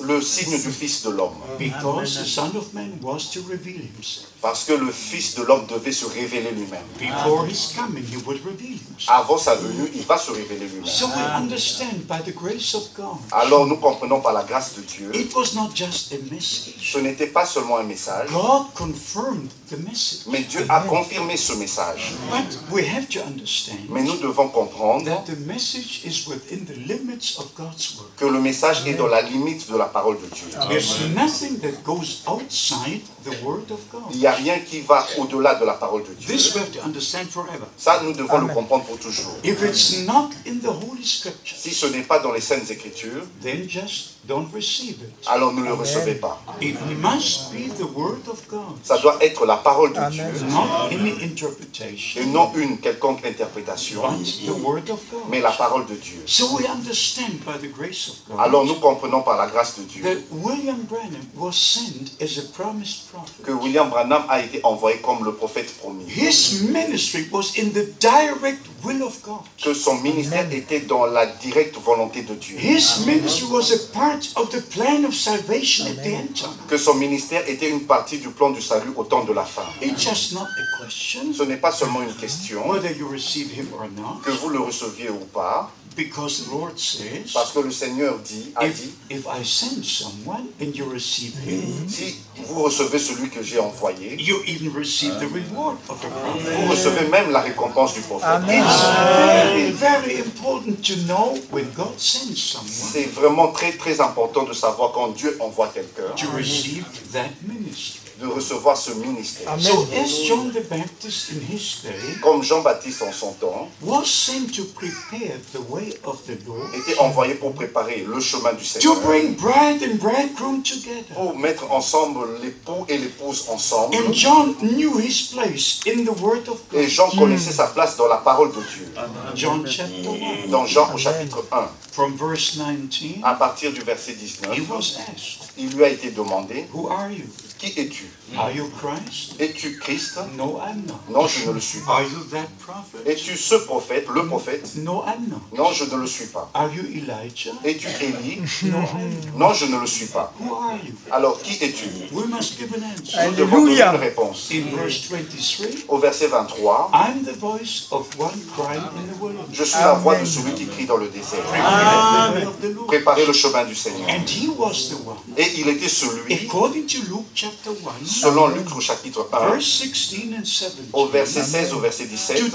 Le signe du Fils de l'homme. Because the Son of Man was to reveal himself. Parce que le Fils de l'homme devait se révéler lui-même. Before his coming, he would reveal himself. Avant sa venue, il va se révéler lui-même. So we understand by the grace of God, Alors nous comprenons par la grâce de Dieu, it was not just a message. ce n'était pas seulement un message, God confirmed the message. mais Dieu a confirmé ce message. But we have to understand Mais nous devons comprendre that the message is within the limits of God's word. que le message est dans la limite de la parole de Dieu. There's nothing that goes outside the word of God. Il n'y a rien qui va au-delà de la parole de Dieu. This we have to understand forever. Ça, nous devons le comprendre pour toujours. If it's not in the Holy Scriptures, Si ce n'est pas dans les Saintes Écritures, then just don't receive it. alors ne le recevez pas. It must be the word of God, Ça doit être la parole de Dieu not any et interpretation, non une quelconque interprétation, but the word of God. mais la parole de Dieu. So we understand by the grace of God Alors nous comprenons par la grâce de Dieu that William Branham was sent as a promised prophet. que William Branham a été envoyé comme le prophète promis. His ministry was in the direct will of God. Que son ministère était dans la directe volonté de Dieu. His ministry was a part of the plan of salvation at the end time. Que son ministère était une partie du plan du salut au temps de la fin. It's just not a question Ce n'est pas seulement une question, whether you receive him or not, que vous le receviez ou pas, because the Lord says, parce que le Seigneur a dit, if I send someone and you receive him, si vous recevez celui que j'ai envoyé, you even receive the reward of the prophet. vous recevez même la récompense du prophète. It's very, very important to know when God sends someone C'est vraiment très très important de savoir quand Dieu envoie quelqu'un, to receive that ministry. de recevoir ce ministère. So as John the Baptist in his day Comme Jean-Baptiste en son temps, was sent to prepare the way of the Lord, était envoyé pour préparer le chemin du to Seigneur, bring bride and bridegroom together. pour mettre ensemble l'époux et l'épouse ensemble. And John knew his place in the Word of Et God. Jean connaissait sa place dans la parole de Dieu. John chapter 1, Dans Jean au chapitre 1, from verse 19, à partir du verset he 19, was asked, il lui a été demandé, who are you? Qui es-tu? Are you Christ? Es-tu Christ? No, I'm not. Non, je ne le suis pas. Are you that prophet? Es-tu ce prophète, le prophète? No, I'm not. Non, je ne le suis pas. Are you Elijah? Es-tu Élie? No, I'm not. Non, je ne le suis pas. Who are you? Alors, qui es-tu? We must give an answer. Nous devons donner une réponse. In verse 23, Au verset 23, I'm the voice of one crying in the wilderness. je suis la voix de celui qui crie dans le désert. The way of the Lord. Préparez le chemin du Seigneur. And he was the one. Et il était celui, According to Luke chapter 1, selon Luc au chapitre 1, verse 16 and 17, au verset 16 au verset 17,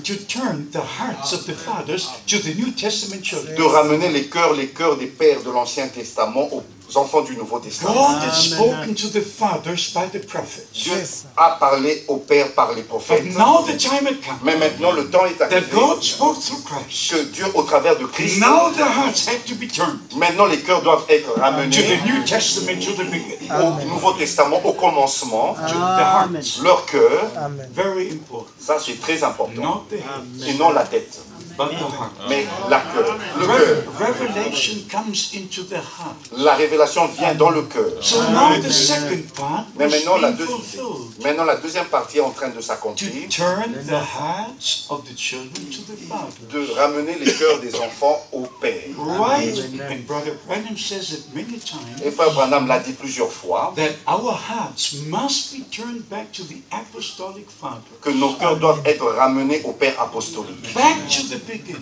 to turn the hearts of the fathers to the New Testament children. de ramener les cœurs des pères de l'Ancien Testament aux enfants du Nouveau Testament. God had spoken to the fathers by the prophets. Dieu a parlé aux pères par les But prophètes. now the time had come Mais maintenant, le temps est that arrivé God spoke through Christ. que Dieu, au travers de Christ, Now the hearts have to be turned maintenant les cœurs doivent être to ramenés the New Testament, to the beginning. au Nouveau Testament, au commencement. To the hearts. Leur cœur, Very important. ça c'est très important. Not the head, Et non la tête, but the heart. mais le cœur. Revelation comes into the heart. La révélation vient dans le cœur. So now the second part Mais is maintenant being fulfilled. la deuxième partie est en train de To s'accomplir, turn the hearts of the children to the Father. de ramener les cœurs des enfants au Père. Right, and Brother Branham says it many Et times, Frère Branham l'a dit plusieurs fois, that our hearts must be turned back to the apostolic Father. que nos cœurs doivent être ramenés au Père apostolique, Back to the beginning.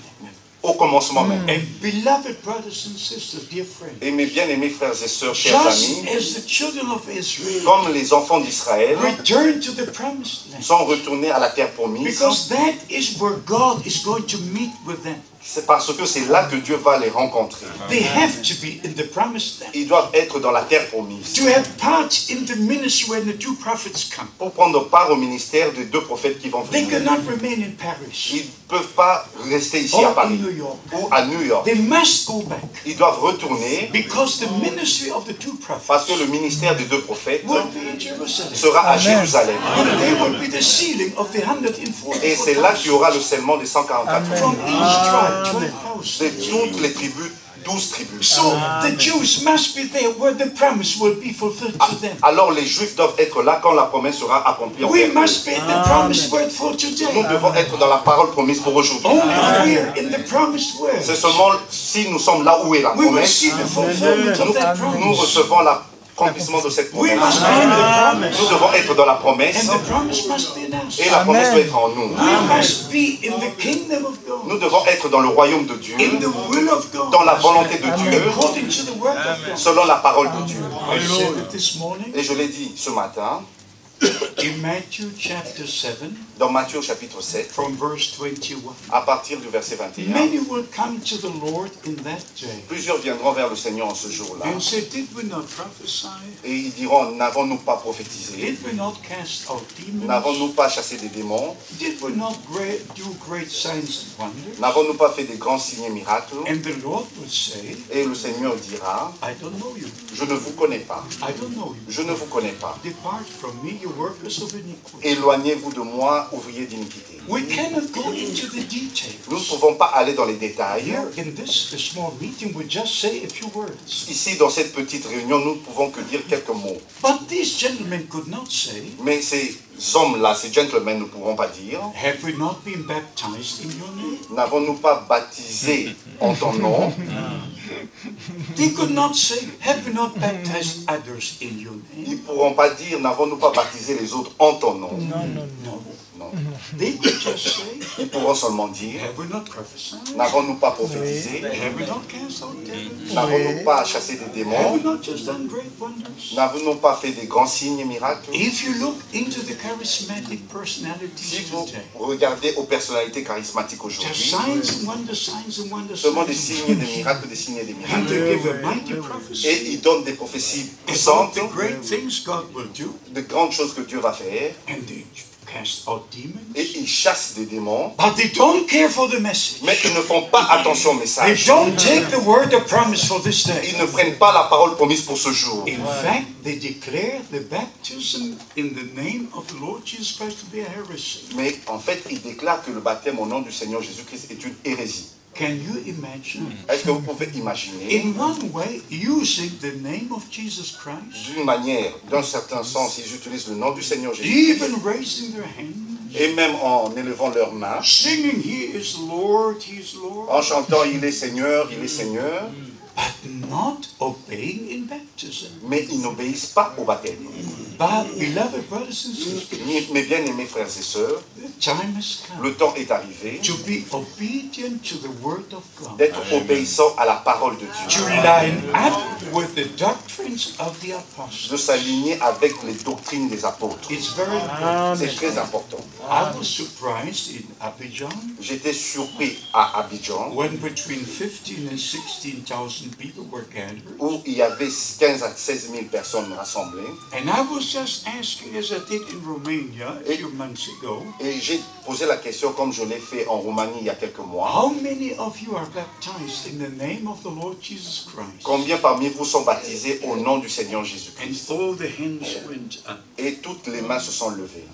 au commencement même. And beloved brothers and sisters, dear friends, Et mes bien-aimés frères et sœurs, chers just amis, as the children of Israel comme les enfants d'Israël return to the promised land, sont retournés à la terre promise, because that is where God is going to meet with them. c'est parce que c'est là que Dieu va les rencontrer. They have to be in the promised land. Ils doivent être dans la terre promise. To have part in the ministry when the two prophets come. Pour prendre part au ministère des deux prophètes qui vont They venir. cannot remain in Paris Ils ne peuvent pas rester ici à or in Paris New York. ou à New York. They must go back Ils doivent retourner because the ministry of the two parce prophets que le ministère des deux prophètes will be in Jerusalem. sera à Jérusalem. And they will be the sealing of the 144,000. Et c'est là qu'il y aura le scellement des 144 From 000. each tribe, 12,000. De toutes les tribus, 12 tribus. So the Jews must be there where the promise will be fulfilled to them. Alors les Juifs doivent être là quand la promesse sera accomplie. We envers eux. must be in the promised word for Nous today. devons être dans la parole promise pour aujourd'hui. Only if we are in the promised word, C'est seulement si nous sommes là où est la we will promesse, see the fulfillment of that nous promise. recevons l'accomplissement de cette We promesse. must be in the promise. Nous devons être dans la promesse And the promise must be in us. et la promesse doit être en nous. We must be in the kingdom of God, Nous devons être dans le royaume de Dieu, in the will of God, dans la volonté de Dieu, according to the word of God. selon la parole de Dieu. I said it this morning Et je l'ai dit ce matin, in Matthew chapter 7, dans Matthieu au chapitre 7, from verse 21. à partir du verset 21. Many will come to the Lord in that day Plusieurs viendront vers le Seigneur en ce jour-là and say, did we not prophesy? et ils diront, n'avons-nous pas prophétisé? Did we not cast out demons? N'avons-nous pas chassé des démons? Did we not do great signs and wonders? N'avons-nous pas fait des grands signes et miracles? And the Lord will say, Et le Seigneur dira, I don't know you. je ne vous connais pas, I don't know you. je ne vous connais pas. Depart from me, you workers of iniquity. Éloignez-vous de moi, ouvriers d'iniquité. We cannot go into the Nous ne details. pouvons pas aller dans les détails. Here in this small meeting, we just say a few words. Ici, dans cette petite réunion, nous ne pouvons que dire quelques mots. But these gentlemen could not say, Mais ces hommes-là, ces gentlemen, ne pourront pas dire, have we not been baptized in your name? n'avons-nous pas baptisé en ton nom? They could not say, have we not baptized others in your Ils name? ne pourront pas dire, n'avons-nous pas baptisé les autres en ton nom? No. Non. They could just say, Ils pourront seulement dire, have we not prophesied? n'avons-nous pas prophétisé? Have we not cast out demons? N'avons-nous pas chassé des Have démons? we not just done great wonders? N'avons-nous pas fait des grands signes et miracles? If you look into the charismatic personalities Si vous today, regardez aux personnalités charismatiques just aujourd'hui, signs and wonders, signs and wonders. seulement des signes et des miracles, des signes et des And miracles. they give a mighty prophecy. Et ils donnent des prophéties And puissantes, the great things God will do, de grandes choses que Dieu va faire, and they cast out demons. et ils chassent des démons, But they don't care for the message. mais ils ne font pas attention au They message. don't take the word of promise for this day. Ils ne prennent pas la parole promise pour ce jour. In fact, they declare the baptism in the name of the Lord Jesus Christ to be a heresy. Mais en fait, ils déclarent que le baptême au nom du Seigneur Jésus-Christ est une hérésie. Can you imagine? Est-ce que vous pouvez imaginer, In one way, using the name of Jesus Christ, d'une manière, d'un certain sens, ils utilisent le nom du Seigneur Jésus, even raising their hands, et même en élevant leurs mains, singing, He is Lord, He is Lord, en chantant il est Seigneur, but not obeying in baptism. mais ils n'obéissent pas au baptême. But, beloved brothers and sisters, Mes bien-aimés frères et sœurs, the time has come le temps est arrivé to be obedient to the Word of God, d'être obéissant à la parole de to Dieu, line up with the doctrines of the apostles. de s'aligner avec les doctrines des apôtres. It's very important. C'est très important. I was surprised in Abidjan J'étais surpris à Abidjan, when between 15 and 16,000 people were gathered. où il y avait 15 à 16 000 personnes rassemblées. And I was just asking, as I did in Romania a few months ago, Et j'ai posé la question, comme je l'ai fait en Roumanie il y a quelques mois, how many of you are baptized in the name of the Lord Jesus Christ? combien parmi vous sont baptisés au nom du Seigneur Jésus-Christ? And all the hands went up. Et toutes les mains se sont levées.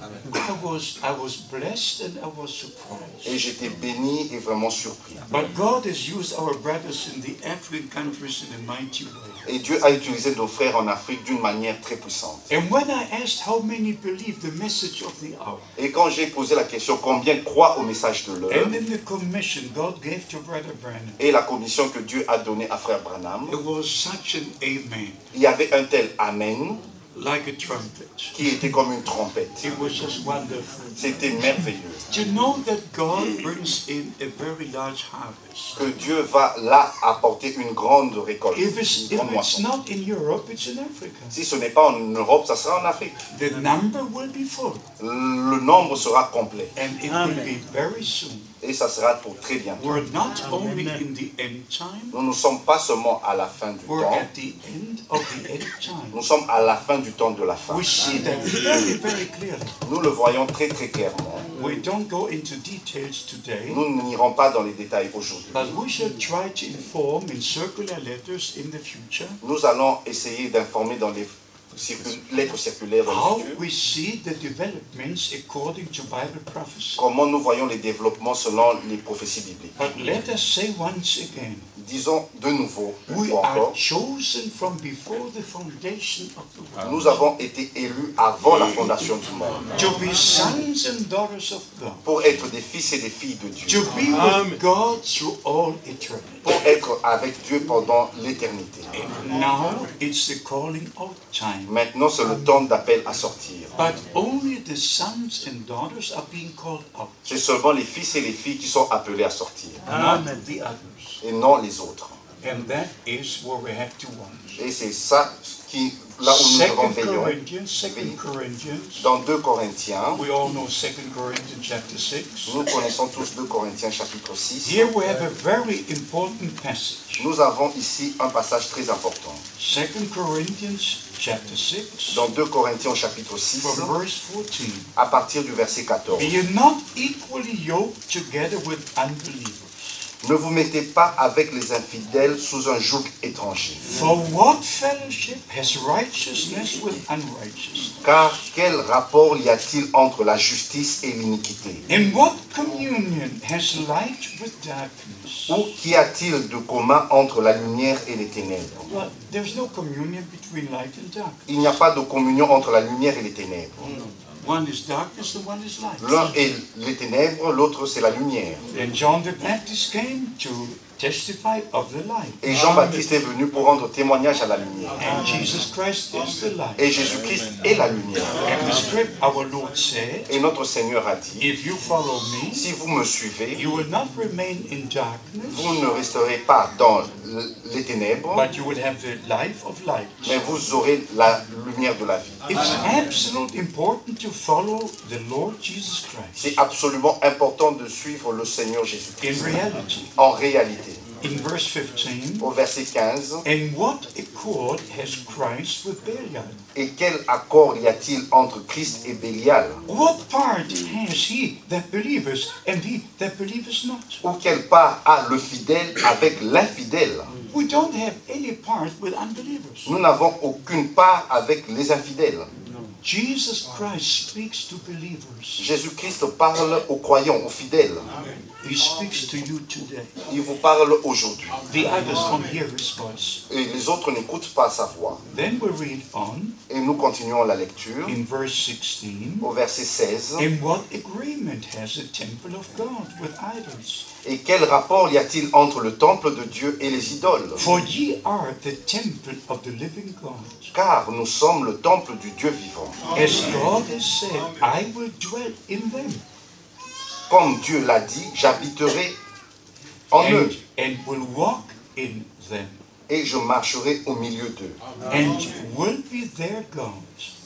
I was blessed and I was surprised. Et j'étais béni et vraiment surpris. But God has used our brothers in the African countries in a mighty way. Et Dieu a utilisé nos frères en Afrique d'une manière très puissante. And when I asked how many believe the message of the hour, Et quand j'ai posé la question, combien croient au message de l'heure, and in the commission God gave to Brother Branham, et la commission que Dieu a donnée à frère Branham, it was such an amen, il y avait un tel amen like a trumpet. qui était comme une trompette. It was just wonderful. C'était merveilleux. To know that God brings in a very large harvest. Que Dieu va là apporter une grande récolte, If it's une grande moisson. not in Europe, it's in Africa. Si ce n'est pas en Europe, ça sera en Afrique. The number will be full, Le nombre sera complet. and it will be very soon. Et ça sera pour très bientôt. We're not only in the end time, Nous ne sommes pas seulement à la fin du we're temps, at the end of the end time. nous sommes à la fin du temps de la fin. We see that very, very clearly. Nous le voyons très très clairement. We don't go into details today, Nous n'irons pas dans les détails aujourd'hui. but we shall try to inform in circular letters in the future Nous allons essayer d'informer dans les lettres circulaires dans how le futur we see the developments according to Bible prophecy. comment nous voyons les développements selon les prophéties bibliques. But let us say once again, Disons de nouveau, une we fois are encore, chosen from before the foundation of the world nous avons été élus avant la fondation du monde to be sons and daughters of God, pour être des fils et des filles de Dieu, to be with God through all eternity. pour être avec Dieu pendant l'éternité. And now it's the calling out time. Maintenant, c'est le temps d'appel à sortir. But only the sons and daughters are being called out, C'est seulement les fils et les filles qui sont appelés à sortir, not the others. et non les autres. And that is where we have to watch. Et c'est ça qui, là où nous devons veiller. Second Corinthians. Dans 2 Corinthiens, We all know 2 Corinthians chapter 6. nous connaissons tous 2 Corinthiens chapitre 6. Here we have a very important passage. Nous avons ici un passage très important. 2 Corinthians chapter 6 Dans 2 Corinthiens chapitre 6, from verse 14. à partir du verset 14. Be ye not equally yoked together with unbelievers. Ne vous mettez pas avec les infidèles sous un joug étranger. For what fellowship has righteousness with unrighteousness? Car quel rapport y a-t-il entre la justice et l'iniquité? And what communion has light with darkness? Ou qu'y a-t-il de commun entre la lumière et les ténèbres? Well, there's no communion between light and dark. Il n'y a pas de communion entre la lumière et les ténèbres. One is darkness, the one is light. L'un est les ténèbres, l'autre c'est la lumière. And John the Baptist came to testify of the light. Et Jean-Baptiste est venu pour rendre témoignage à la lumière. And Jesus Christ is the light. Et Jésus-Christ est la lumière. And the script, our Lord said, Et notre Seigneur a dit, if you follow me, si vous me suivez, you will not remain in darkness, vous ne resterez pas dans les ténèbres, but you will have the life of light. mais vous aurez la lumière de la vie. It's absolutely important to follow the Lord Jesus Christ C'est absolument important de suivre le Seigneur Jésus-Christ. in reality. En réalité, In verse 15, au verset 15, and what accord has Christ with Belial? et quel accord y a-t-il entre Christ et Bélial? What part has he that believeth and he that believeth not? Ou quelle part a le fidèle avec l'infidèle? We don't have any part with unbelievers. Nous n'avons aucune part avec les infidèles. Jesus Christ speaks to believers. Jésus-Christ parle aux croyants, aux fidèles. He speaks to you today. Il vous parle aujourd'hui. The others don't hear his voice. Et les autres n'écoutent pas sa voix. Then we read on Et nous continuons la lecture in verse 16. au verset 16. In what agreement has the temple of God with idols? Et quel rapport y a-t-il entre le temple de Dieu et les idoles? For ye are the temple of the living God. Car nous sommes le temple du Dieu vivant. As God has said, I will dwell in them. Comme Dieu l'a dit, j'habiterai en eux And will walk in them. et je marcherai au milieu d'eux. And will be their God.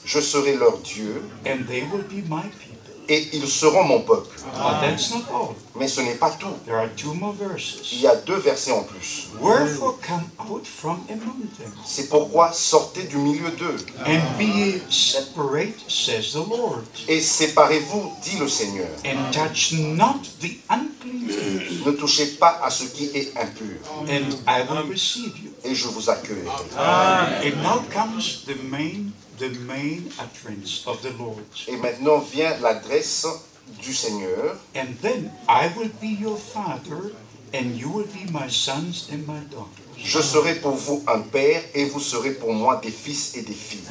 Je serai leur Dieu And they will be my people. et ils seront mon peuple. But that's not all. Mais ce n'est pas tout. There are 2 more Il verses. y a 2 versets en plus. Wherefore come out from among them, C'est pourquoi sortez du milieu d'eux and be ye separate, says the Lord, et séparez-vous, dit le Seigneur. and touch not the unclean thing, Ne touchez pas à ce qui est impur and I will receive you. et je vous accueillerai. And now comes the main utterance of the Lord. Et maintenant vient l'adresse du Seigneur. And then I will be your father, and you will be my sons and my daughters. Je serai pour vous un père et vous serez pour moi des fils et des filles.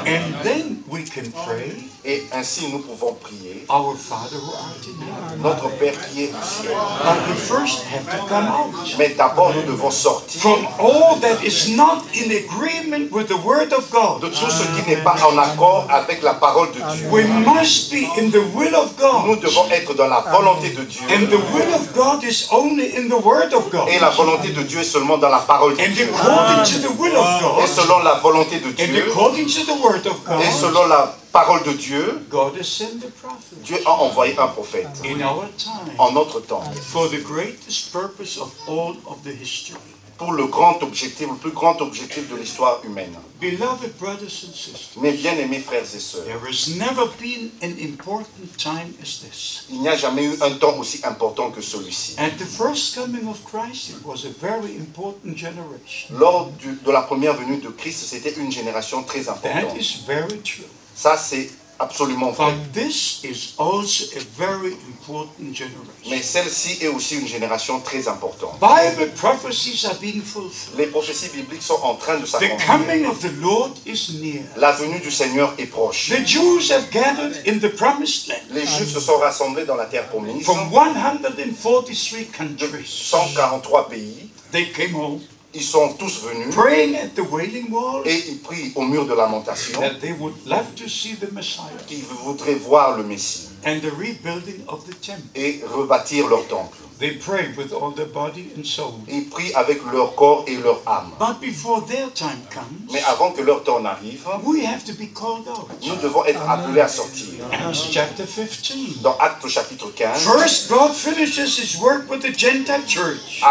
And then we can pray, Et ainsi nous pouvons prier. Our Father who art in heaven. Notre Père qui est au ciel. But we first have to come out Mais d'abord nous devons sortir from all that is not in agreement with the Word of God. de tout ce qui n'est pas en accord avec la parole de Dieu. We must be in the will of Nous God. devons être dans la volonté de Dieu. And the will of God is only in the Word of God. Et la volonté de Dieu est seulement dans la parole de And Dieu. according to the will of Et God, selon la volonté de and Dieu, according to the Word of et God, selon la parole de Dieu, God has sent the prophet Dieu a envoyé un prophète in our time en notre temps for the greatest purpose of all of the history. pour le grand objectif, le plus grand objectif de l'histoire humaine. Beloved brothers and sisters, Mes bien-aimés frères et sœurs, there has never been an important time as this. il n'y a jamais eu un temps aussi important que celui-ci. At the first coming of Christ, it was a very important generation. Lors de la première venue de Christ, c'était une génération très That importante. is very true. Ça, c'est absolument vrai. But this is also a very important generation. Mais celle-ci est aussi une génération très importante. Bible prophecies are being fulfilled. Les prophéties bibliques sont en train de The s'accomplir. coming of the Lord is near. La venue du Seigneur est proche. The Jews have gathered in the promised land Les Juifs se sont rassemblés dans la terre promise from 143 de countries. 143 pays. They came home Ils sont tous venus praying at the Wailing Wall et ils prient au mur de lamentation that they would love to see the Messiah qu'ils voudraient voir le Messie and the rebuilding of the temple. et rebâtir leur temple. They pray with all their body and soul. Ils prient avec leur corps et leur âme. But before their time comes, Mais avant que leur temps n'arrive, we have to be called out. nous devons être appelés à sortir. Acts chapter 15. Dans Actes chapitre 15, First, God finishes his work with the Gentile church.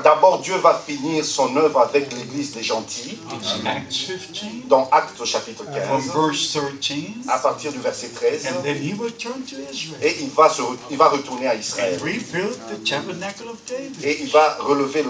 d'abord Dieu va finir son œuvre avec l'église des gentils. It's Acts 15 Dans Actes chapitre from 15, verse 13. à partir du verset 13, And then he will turn to Israel et il va retourner à Israël. and rebuild the tabernacle of David. Et il va relever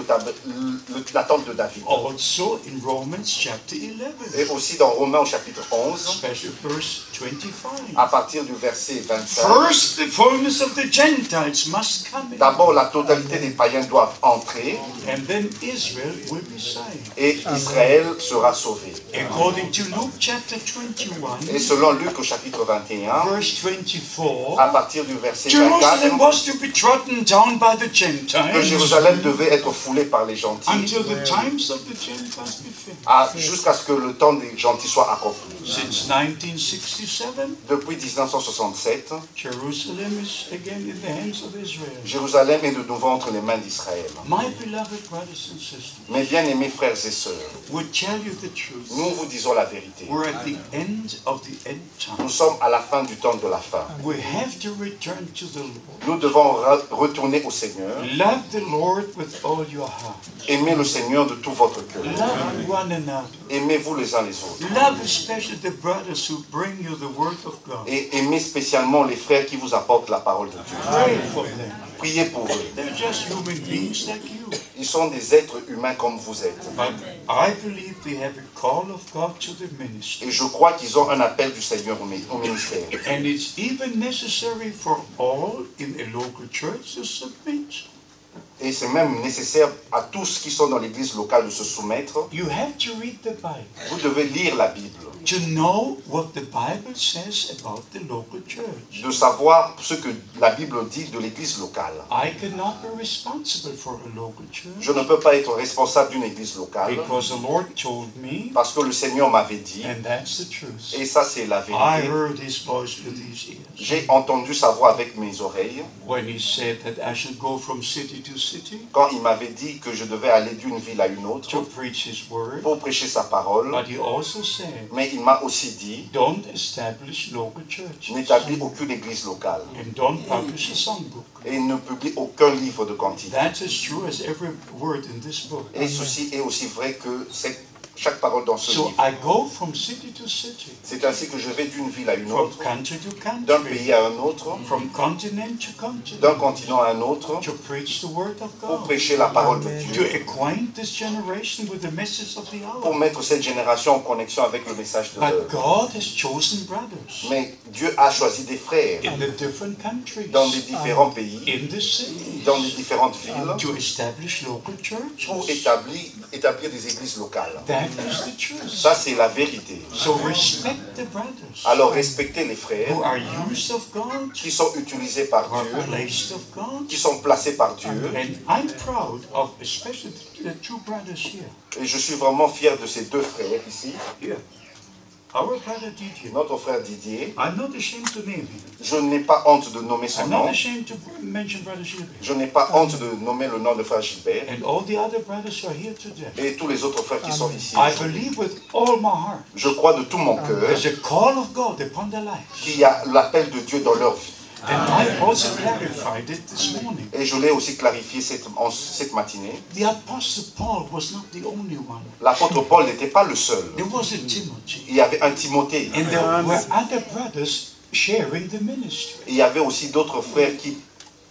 la tente de David. Also in Romans chapter 11, Et aussi dans Romains au chapitre 11, special verse 25. à partir du verset 25, First, the fullness of the Gentiles must come in, d'abord la totalité des païens doivent entrer and then Israel will be saved. et Israël sera sauvé. According to Luke chapter 21, Et selon Luc au chapitre 21, verse 24, à partir du verset Jerusalem 24, was to be trodden down by the que Gentiles Jérusalem devait être foulée par les gentils until the times of the Gentiles be finished. jusqu'à ce que le temps des gentils soit accompli. Since 1967, Depuis 1967, Jerusalem is again in the hands of Israel. Jérusalem est de nouveau entre les mains d'Israël. My beloved brothers and sisters, Mes bien-aimés frères et sœurs, we tell you the truth. nous vous disons la vérité. We're at the end of the end Nous time. sommes à la fin du temps de la fin. We have to return to the Lord. Nous devons retourner au Seigneur. Love the Lord with all your heart. Aimez le Seigneur de tout votre cœur. Love one another. Aimez-vous les uns les autres. Love especially the brothers who bring you the word of God. Et aimez spécialement les frères qui vous apportent la parole de Dieu. Pray for them. Priez pour eux. They're just human beings like you. Ils sont des êtres humains comme vous êtes. But I believe they have a call of God to the ministry. Et je crois qu'ils ont un appel du Seigneur au ministère. And it's even necessary for all in a local church to submit. Et c'est même nécessaire à tous qui sont dans l'église locale de se soumettre. You have to read the Bible Vous devez lire la Bible, to know what the Bible says about the local church. de savoir ce que la Bible dit de l'église locale. I cannot be responsible for a local church Je ne peux pas être responsable d'une église locale because the Lord told me, parce que le Seigneur m'avait dit, and that's the truth. et ça c'est la I vérité. heard His voice with His ears J'ai entendu sa voix avec mes oreilles when He said that I should go from city to city quand il m'avait dit que je devais aller d'une ville à une autre to preach His word. pour prêcher sa parole. But He also said, Mais il m'a aussi dit, don't establish local churches n'établis aucune église locale and don't publish a songbook. et ne publie aucun livre de cantique. That's as true as every word in this book. Et ceci est aussi vrai que chaque parole dans ce So livre. I go from city to city, C'est ainsi que je vais d'une ville à une from autre, country to d'un country, pays à un autre, from continent to d'un continent, continent à un autre, to preach the word of pour God, prêcher la parole de to Dieu, acquaint this generation with the message of the pour hour. mettre cette génération en connexion avec le message de But l'heure. God has chosen brothers Mais Dieu a choisi des frères in the different countries, dans des différents pays, in the cities, dans des différentes villes, to establish local pour churches. établir des églises locales. That is the truth. Ça, c'est la vérité. So respect the brothers Alors respectez les frères who are used of God, qui sont utilisés par who are Dieu, placed of God. qui sont placés par Dieu. And I'm proud of especially the two brothers here. Et je suis vraiment fier de ces deux frères ici. Here. Our brother Didier. Notre frère Didier, I'm not ashamed to name him. je n'ai pas honte de nommer son I'm not nom. ashamed to mention brother Gilbert. Je n'ai pas honte de nommer le nom de frère Gilbert. And all the other brothers who are here today. Et tous les autres frères qui sont ici. I believe with all my heart Je crois de tout mon cœur there's a call of God upon their lives. qu'il y a l'appel de Dieu dans leur vie. And I also clarified it this morning. Et je l'ai aussi clarifié cette matinée. The Apostle Paul was not the only one. L'apôtre Paul n'était pas le seul. There was a Timothy. Il y avait un Timothée. And there were other brothers sharing the ministry. Il y avait aussi d'autres frères qui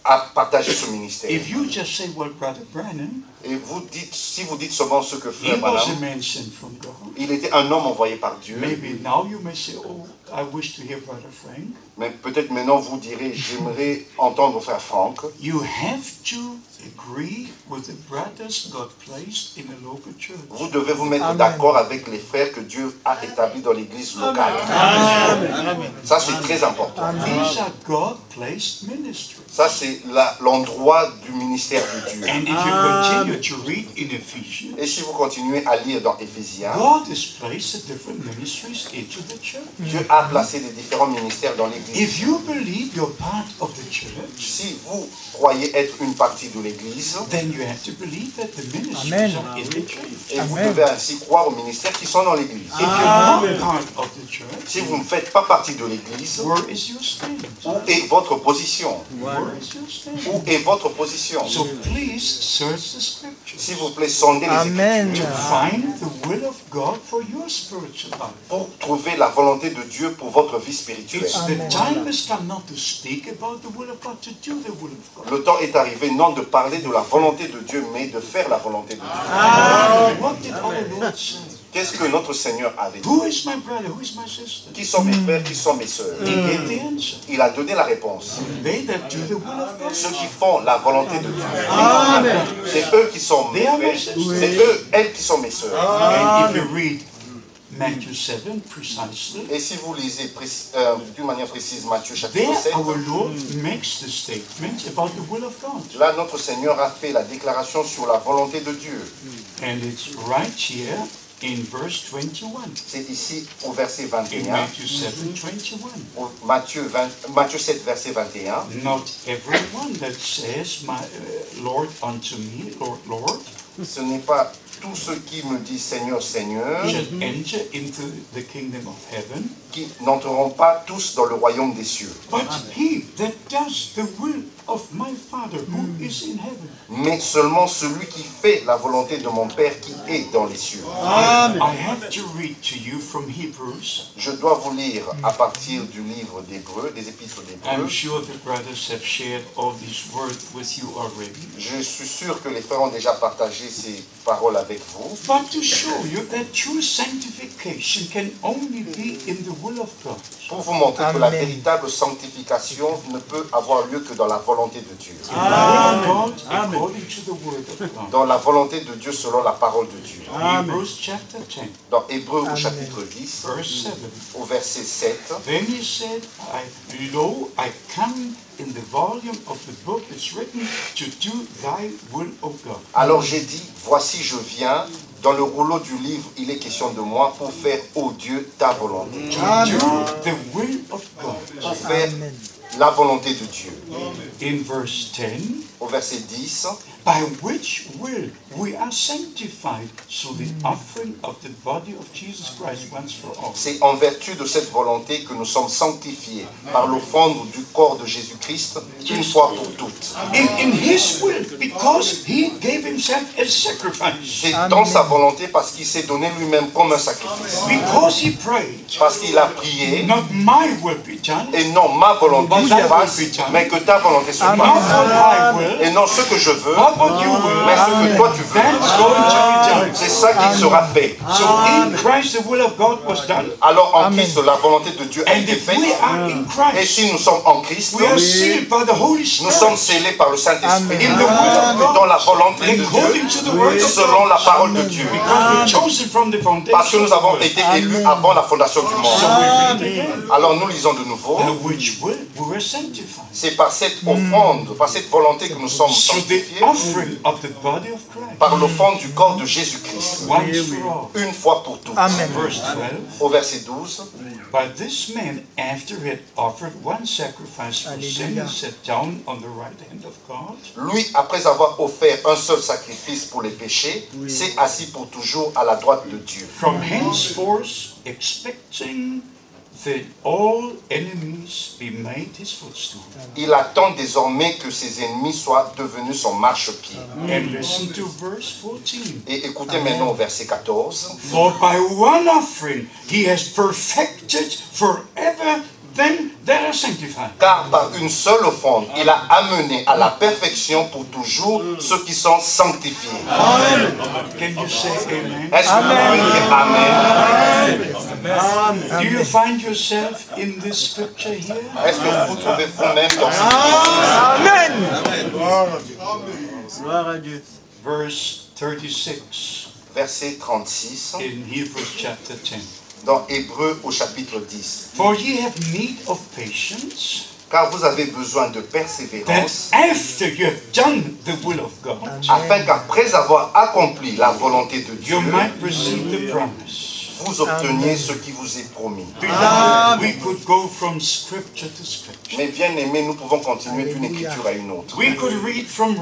a partagé ce ministère. If you just say, well, Brother Branham, Et vous dites, si vous dites seulement ce que he frère was a Branham, man sent from God. il était un homme envoyé par Dieu. Maybe now you may say, oh, I wish to hear Brother Frank. Mais peut-être maintenant vous direz, j'aimerais entendre frère Franck. You have to agree with the brothers God placed in a local church. Vous devez vous mettre d'accord avec les frères que Dieu a établis dans l'église locale. Ça c'est très important. These are God-placed ministries. Ça c'est l'endroit du ministère de Dieu. And if you continue to read in Ephesians, Et si vous continuez à lire dans Éphésiens, God has placed the different ministries into the church. Dieu a placé des différents ministères dans l'église. If you believe you're part of the church, Si vous croyez être une partie de l'église, then you have to believe that the ministries are in the church. et vous devez ainsi croire aux ministères qui sont dans l'église. If you're not part of the church, Si vous ne faites pas partie de l'église, where is your stand? où est votre position? Where is your stand? Où est votre position? So please search the scriptures S'il vous plaît, sondez les Écritures to find the will of God for your spiritual life. pour trouver la volonté de Dieu pour votre vie spirituelle. The time has come not to speak about the will of God, to do the will of God. Le temps est arrivé non de parler de la volonté de Dieu, mais de faire la volonté de Dieu. What did our Lord say? Qu'est-ce que notre Seigneur avait dit? Who is my brother? Who is my sister? Qui sont mes frères, qui sont mes sœurs? He gave the answer. Il a donné la réponse. They that do the will of God. Ceux qui font la volonté de Dieu. C'est eux qui sont mes frères. C'est eux, elles qui sont mes sœurs. And if you read Matthew 7 precisely, Et si vous lisez d'une manière précise Matthieu there chapitre 7, our Lord makes the statement about the will of God. là notre Seigneur a fait la déclaration sur la volonté de Dieu. And it's right here in verse 21. C'est ici au verset In 21, Matthew 7, 21. au Matthieu 7 verset 21. Not everyone that says, my Lord unto me, Lord, Lord, Ce n'est pas tous ceux qui me disent Seigneur, Seigneur, shall enter into the kingdom of heaven, qui n'entreront pas tous dans le royaume des cieux. but he that does the will of my Father who is in heaven. mais seulement celui qui fait la volonté de mon Père qui est dans les cieux. I have to read to you from Hebrews. Je dois vous lire à partir du livre d'Hébreux, des épîtres I'm d'Hébreux. sure the brothers have shared all these words with you already. Je suis sûr que les frères ont déjà partagé ces paroles avec vous. But to show you that true sanctification can only be in the will of God. Pour vous montrer que la Amen. véritable sanctification ne peut avoir lieu que dans la volonté de Dieu. The will of God according to the word of God. Dans la volonté de Dieu selon la parole de Dieu. Hebrews chapter 10, Dans Hébreux au Amen. chapitre 10, verse 7. au verset 7, Then he said, Lo, I come in the volume of the book it's written to do thy will, O God. alors j'ai dit, voici je viens, dans le rouleau du livre, il est question de moi pour faire, ô Dieu, ta volonté. To do the will of God. Pour faire Amen. la volonté de Dieu. In verse 10, Au verset 10, by which will we are sanctified through the offering of the body of Jesus Christ once for all. c'est en vertu de cette volonté que nous sommes sanctifiés par l'offrande du corps de Jésus-Christ une fois pour toutes. In his will, because he gave himself as sacrifice. C'est dans sa volonté parce qu'il s'est donné lui-même comme un sacrifice. Because he prayed, Parce qu'il a prié, not my will be done, et non ma volonté se fasse, mais que ta volonté se not fasse. what I will, Et non ce que je veux, not what you will. mais ce que toi tu veux. That's going to be done. C'est ça qui sera fait. So in Christ, the will of God was done. Alors en Amen. Christ, la volonté de Dieu a And été if faite. we are in Et Christ, si nous sommes en Christ, we are sealed by the Holy nous sommes Spirit scellés par le Saint-Esprit in the will of God, dans la volonté de Dieu, according to the word of selon God. la parole de Dieu. Because we're chosen from the Parce que foundation nous of the avons world. été élus avant la fondation du So monde. we read again. Alors nous lisons de nouveau. By which will we were sanctified. C'est par cette offrande, par cette volonté que nous sommes So the sanctifiés, offering of the body of Christ, par l'offrande du corps de Jésus-Christ, once for all. une fois pour toutes. Amen. Verse 12. Au verset 12, But this man, after he had offered one sacrifice for sin, Alléluia. sat down on the right hand of God. lui, après avoir offert un seul sacrifice pour les péchés, s'est assis pour toujours à la droite de Dieu. From henceforth, expecting that all enemies be made his footstool. Il attend désormais que ses ennemis soient devenus son marchepied. And listen to verse 14. Et écoutez maintenant au verset 14. For by one offering he has perfected forever them that are sanctified. Car par une seule offrande, il a amené à la perfection pour toujours ceux qui sont sanctifiés. Can you say amen? Est-ce que vous pouvez dire Amen? Do you find yourself in this scripture here? Est-ce que vous trouvez vous-même dans ce Amen. Gloire à Dieu. Verse 36 verset 36 in Hebrews chapter 10. dans Hébreux au chapitre 10? For ye have need of patience, Car vous avez besoin de that persévérance, after you have done the will of God, afin qu'après avoir accompli la volonté de Dieu, you might receive the promise. vous obteniez ce qui vous est promis. Beloved, we could go from scripture to scripture. Mais bien aimés, nous pouvons continuer d'une écriture à une autre. We could read from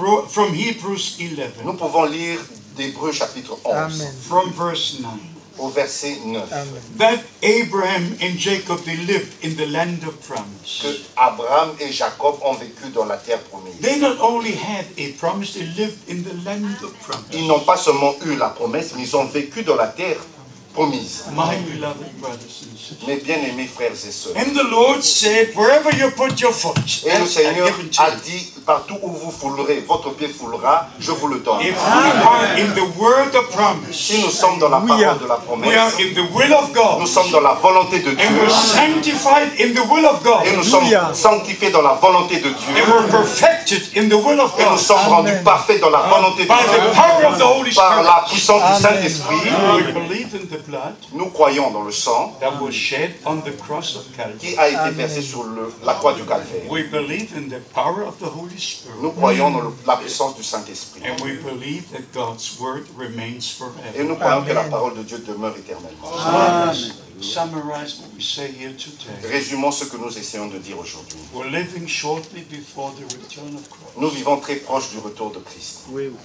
Hebrews 11, Nous pouvons lire d'Hébreux chapitre 11 Amen. from verse 9. au verset 9. Amen. That Abraham and Jacob, they lived in the land of promise. Que Abraham et Jacob ont vécu dans la terre promise. They not only had a promise, they lived in the land of promise. Ils n'ont pas seulement eu la promesse, mais ils ont vécu dans la terre promise. My beloved brothers and sisters. Mes bien-aimés frères et sœurs. And the Lord said, wherever you put your foot, Et le that's Seigneur given to a you. dit, partout où vous foulerez, votre pied foulera, je vous le donne. If we are in the word of promise, Si nous sommes dans la parole de la we are promesse, in the will of God, nous sommes dans la volonté de and Dieu. we're sanctified in the will of God, Et nous sommes Alléluia. sanctifiés dans la volonté de Dieu. and we're perfected in the will of Et nous God sommes rendus parfaits dans la volonté de by the Dieu. power of the Holy Par Spirit. la puissance du Amen. Saint-Esprit, We believe in the blood nous croyons dans le sang that was shed on the cross of Calvary. qui a été versé sur la croix du Calvaire. We believe in the power of the Holy Spirit. Nous croyons dans la puissance du Saint-Esprit. And we believe that God's word remains Et forever. nous croyons que la Amen. parole de Dieu demeure éternellement. Let's summarize what we say here today. Résumons ce que nous essayons de dire aujourd'hui. We're living shortly before the return of Christ. Nous vivons très proche du retour de Christ. Oui, oui.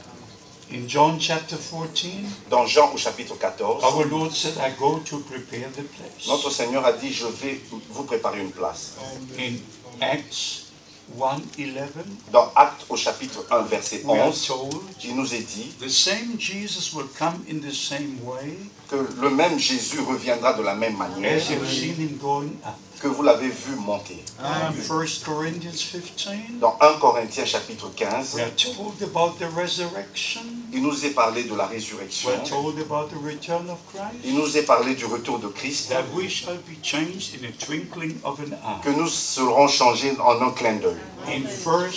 In John chapter 14, Dans Jean au chapitre 14, our Lord said, I go to prepare the notre place. Seigneur a dit, je vais vous préparer une place. In Acts 1:11, Dans Actes au chapitre 1, verset we are 11, told il nous est dit the same Jesus will come in the same way que le même Jésus reviendra de la même manière as you've seen him going up. que vous l'avez vu monter. 1 Corinthians 15, Dans 1 Corinthiens chapitre 15, we are told about the resurrection. il nous est parlé de la résurrection. We are told about the return of Christ. Il nous est parlé du retour de Christ, That we shall be changed in a twinkling of an eye. que nous serons changés en un clin d'œil. In 1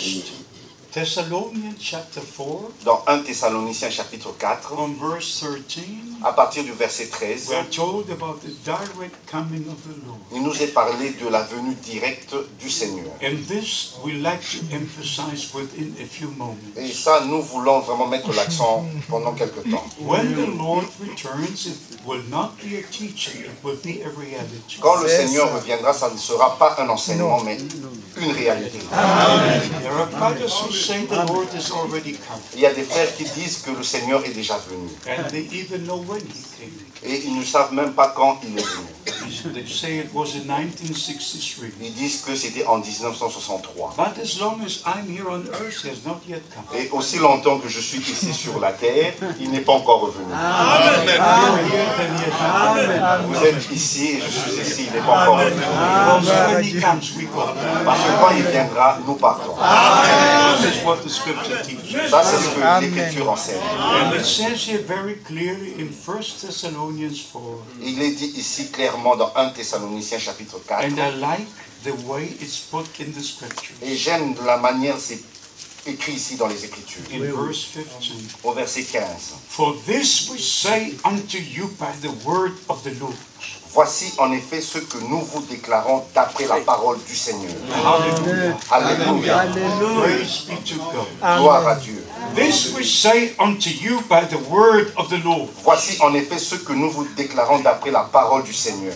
Thessalonians chapter 4, Dans 1 Thessaloniciens chapitre 4, from verse 13, à partir du verset 13, we are told about the direct coming of the Lord. il nous est parlé de la venue directe du Seigneur. And this we like to emphasize within a few moments. Et ça, nous voulons vraiment mettre l'accent pendant quelques temps. When the Lord returns, it will not be a teaching, it will be a reality. Quand le Seigneur reviendra, ça ne sera pas un enseignement, mais une réalité. There are brothers who say the Lord is already come, Il y a des frères qui disent que le Seigneur est déjà venu. and they even know when he came. Et ils ne savent même pas quand il est venu. They say it was in 1963. Ils disent que c'était en 1963. But as long as I'm here on earth, he has not yet come. Et aussi longtemps que je suis ici sur la terre, il n'est pas encore revenu. You're here, then he has Vous êtes ici et je suis ici, il n'est pas encore revenu. Because when he comes, we go. Parce que quand il viendra, nous partons. This is what the scripture teaches. Ça, c'est ce que l'Écriture enseigne. And it says here very clearly in 1 Thessalonians 4. Il est dit ici clairement dans 1 Thessaloniciens chapitre 4. And I like the way it's put in the scripture. Et j'aime la manière c'est écrit ici dans les Écritures. In verse 15. Au verset 15. For this we say unto you by the word of the Lord. Voici en effet ce que nous vous déclarons d'après la parole du Seigneur. Hallelujah. Alléluia. Praise be to God. Gloire à Dieu. This we say unto you by the word of the Lord, Voici en effet ce que nous vous déclarons d'après la parole du Seigneur.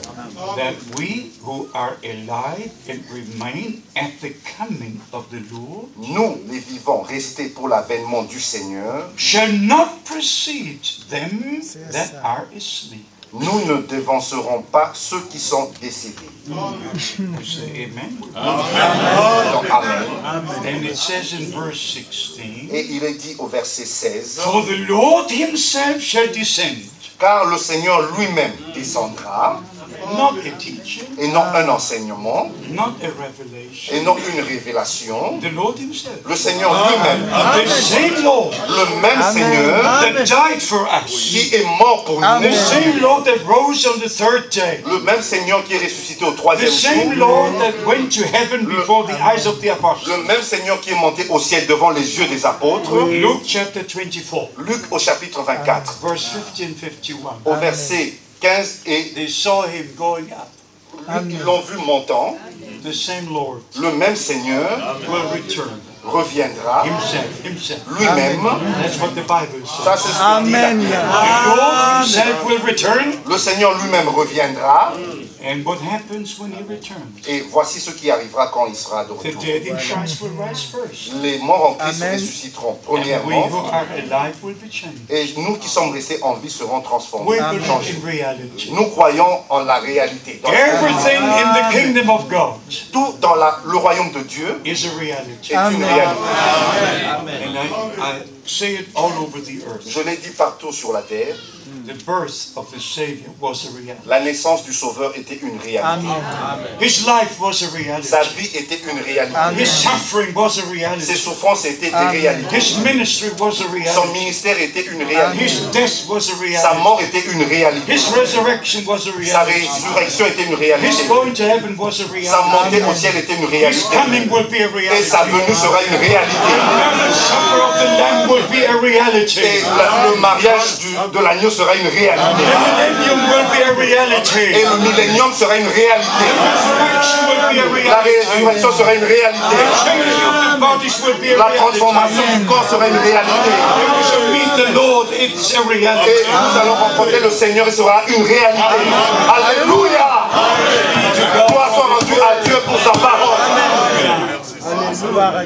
that we who are alive and remain at the coming of the Lord Nous, les vivants, restés pour l'avènement du Seigneur, shall not precede them that are asleep. nous ne dévancerons pas ceux qui sont décédés. We say amen. Donc, Amen. And it says in verse 16, Et il est dit au verset 16, for the Lord himself shall descend, car le Seigneur lui-même descendra, not a teaching, et non un enseignement, not a revelation, et non une révélation. the Lord himself. Le Seigneur lui-même, The same Lord le même Seigneur that died for us. qui est mort pour The nous, same Lord that rose on the third day. le même Seigneur qui est ressuscité au The troisième same jour, Lord that went to heaven before the eyes of the apostles. le même Seigneur qui est monté au ciel devant les yeux des apôtres. Luke chapter 24, Luc au chapitre 24, verse 50 and 51. au verset 15 et They saw him going up. ils l'ont vu montant. The same Lord Le même Seigneur will return. reviendra Himself. lui-même. That's what the Bible says. Ça, c'est ce que dit la Bible. The Lord himself will return. Le Seigneur lui-même reviendra. And what happens when he returns? Et voici ce qui arrivera quand il sera de The retour. dead in Christ will rise first. Les morts en Christ ressusciteront And we premièrement. who are alive will be changed. Et nous qui sommes restés en vie serons transformés, We believe changés. in reality. Nous croyons en la réalité. Everything in the kingdom of God Tout dans le royaume de Dieu is a reality. est une réalité. And I say it all over the earth. Je l'ai dit partout sur la terre, The birth of the Savior was a reality. la naissance du Sauveur était une réalité. His life was a reality. Sa vie était une réalité. His suffering was a Ses reality. souffrances étaient des réalités. His ministry was a Son reality. ministère était une réalité. His death was a Sa reality. mort était une réalité. His resurrection was a Sa reality. résurrection était une His réalité. going to heaven was a Sa reality. montée au ciel était une His réalité. coming will be a Et reality. sa venue sera une réalité. The supper of the Lamb will be a reality. Et le mariage de l'agneau sera une réalité. The millennium will be a reality. Et le millénium sera une réalité. Resurrection will be a La reality. résurrection sera une réalité. Changing of the bodies will be a La reality. transformation du corps sera une réalité. We shall meet the Lord, it's a Et reality. nous allons rencontrer le Seigneur et sera une réalité. Alléluia. Gloire soit rendue à Dieu pour sa parole.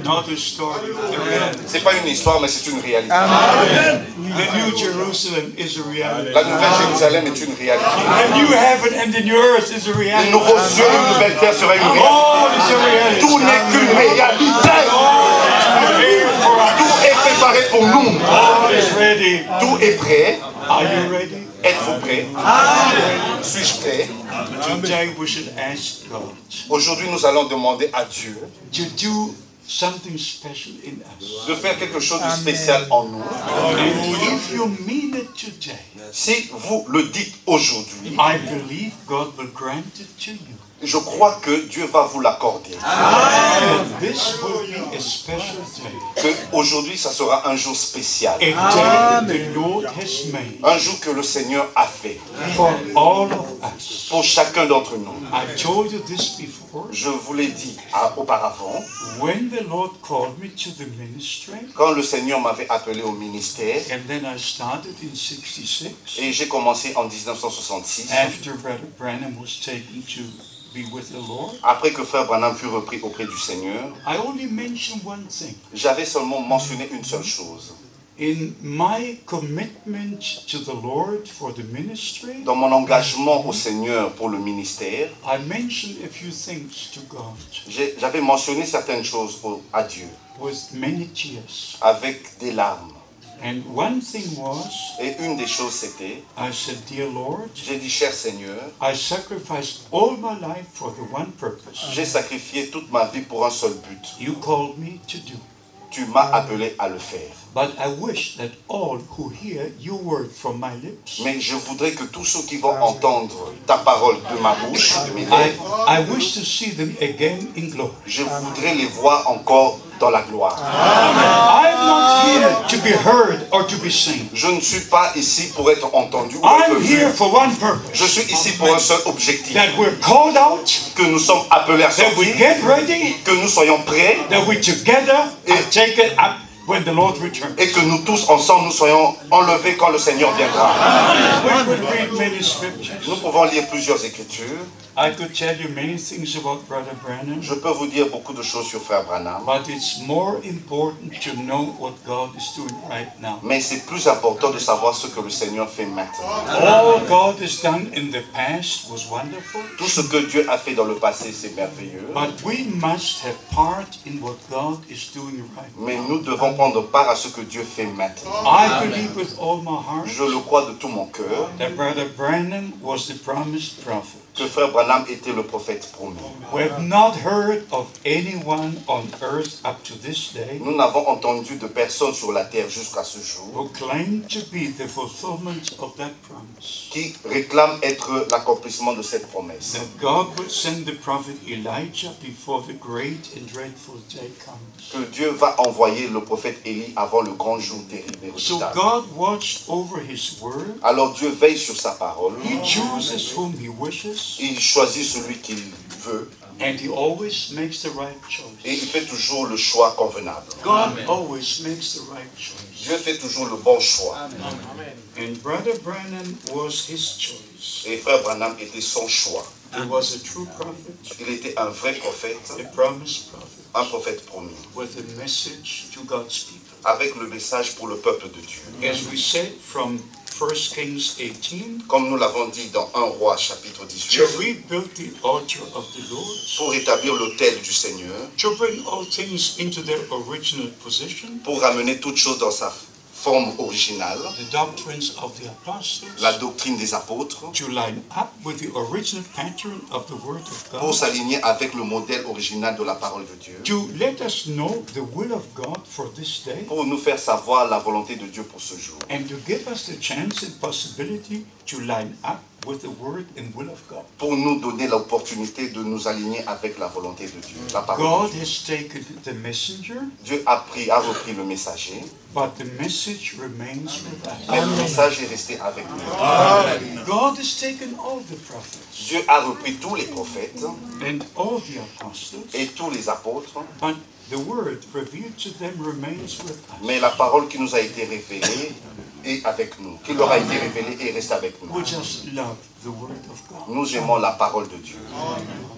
Not a story, a reality. C'est pas une histoire, mais c'est une réalité. The New Jerusalem is a reality. La nouvelle Jérusalem est une réalité. The new heaven and the new earth is a Les reality. nouveaux cieux et une nouvelle terre sera une réalité. All is a reality. Tout n'est qu'une réalité. pour nous. All is ready. Tout est prêt. Are you ready? Êtes-vous prêts? Suis-je prêt? Today we should ask God Aujourd'hui, nous allons demander à Dieu to do something special in us. de faire quelque chose de spécial en nous. And if you mean it today, Si vous le dites aujourd'hui, I believe God will grant it to you. je crois que Dieu va vous l'accorder. And this will be a special day. Qu'aujourd'hui, ça sera un jour spécial. A day that the Lord has made Un jour que le Seigneur a fait for all of us. pour chacun d'entre nous. I told you this before. Je vous l'ai dit auparavant, When the Lord called me to the ministry, quand le Seigneur m'avait appelé au ministère, and then I started in 66, et j'ai commencé en 1966, after Brother Branham was taken to be with the Lord, après que Frère Branham fut repris auprès du Seigneur, I only mentioned one thing. j'avais seulement mentionné une seule chose. In my commitment to the Lord for the ministry, Dans mon engagement au Seigneur pour le ministère, I mentioned a few things to God j'avais mentionné certaines choses à Dieu, with many tears. avec des larmes. And one thing was, Et une des choses c'était, I said, Dear Lord, j'ai dit, cher Seigneur, I sacrificed all my life for the one purpose j'ai sacrifié toute ma vie pour un seul but. you called me to do. Tu m'as appelé à le faire. But I wish that all who hear your word from my lips, Mais je voudrais que tous ceux qui vont entendre ta parole de ma bouche, de mes lèvres, I wish to see them again in glory. je voudrais les voir encore dans la gloire. I'm not here to be heard or to be seen. Je ne suis pas ici pour être entendu ou I'm être vu. here for one purpose. Je suis ici pour un seul objectif. That we're called out, Que nous sommes appelés à that we sortir, get ready, que nous soyons prêts that we together are taken up when the Lord returns. et que nous tous ensemble nous soyons enlevés quand le Seigneur viendra. We could read many scriptures. Nous pouvons lire plusieurs écritures. I could tell you many things about Brother Branham, Je peux vous dire beaucoup de choses sur Frère Branham, but it's more important to know what God is doing right now. mais c'est plus important de savoir ce que le Seigneur fait maintenant. All God has done in the past was wonderful, Tout ce que Dieu a fait dans le passé, c'est merveilleux. but we must have part in what God is doing right now. Mais nous devons prendre part à ce que Dieu fait maintenant. I believe with all my heart Je le crois de tout mon cœur that Brother Branham was the promised prophet. que Frère Branham était le prophète promis. We have not heard of anyone on earth up to this day Nous n'avons entendu de personne sur la terre jusqu'à ce jour who claimed to be the fulfillment of that promise. qui réclame être l'accomplissement de cette promesse. That God would send the prophet Elijah before the great and dreadful day comes. Que Dieu va envoyer le prophète Élie avant le grand jour terrible et So redoutable. God watched over his word. Alors Dieu veille sur sa parole. He chooses whom he wishes, Il choisit celui qu'il veut and he always makes the right et il choice. fait toujours le choix convenable. God always makes the right choice. Dieu fait toujours le bon choix. And Brother Branham was his choice. Et Frère Branham était son choix. He was a true prophet, Il était un vrai prophète, a promised prophet, un prophète promis, with a message to God's people. avec le message pour le peuple de Dieu. As we said from 1 Kings 18, Comme nous l'avons dit dans 1 Roi chapitre to 18, rebuild the altar of the Lord, pour établir l'autel du Seigneur, to bring all things into their original position, pour ramener toutes choses dans sa forme originale, the doctrines of the apostles, la doctrine des apôtres, to line up with the original pattern of the Word of pour God, s'aligner avec le modèle original de la parole de Dieu, to let us know the will of God for this day, pour nous faire savoir la volonté de Dieu pour ce jour, and to give us the chance and possibility to line up with the Word and will of God. pour nous donner l'opportunité de nous aligner avec la volonté de Dieu, la parole God de Dieu. has taken the messenger, Dieu a repris le messager, but the message remains with us. mais le message est resté avec nous. God has taken all the prophets Dieu a repris tous les prophètes and all the apostles, et tous les apôtres, but the word revealed to them remains with us. mais la parole qui nous a été révélée est avec nous, qui leur a été révélée et reste avec nous. We just love the word of God, Nous aimons la parole de Dieu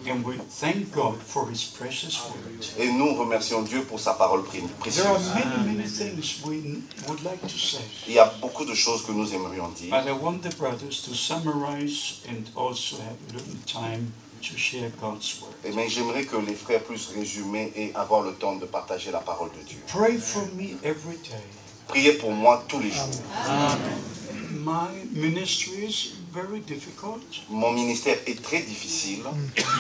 and we thank God for His precious word. et nous remercions Dieu pour sa parole There précieuse. are many things we would like to say, Il y a beaucoup de choses que nous aimerions dire, but I want the brothers to summarize and also have a little time to share God's word. mais j'aimerais que les frères puissent résumer et avoir le temps de partager la parole de Dieu. Pray for me every day. Priez pour moi tous les jours. My ministry is very difficult. Mon ministère est très difficile.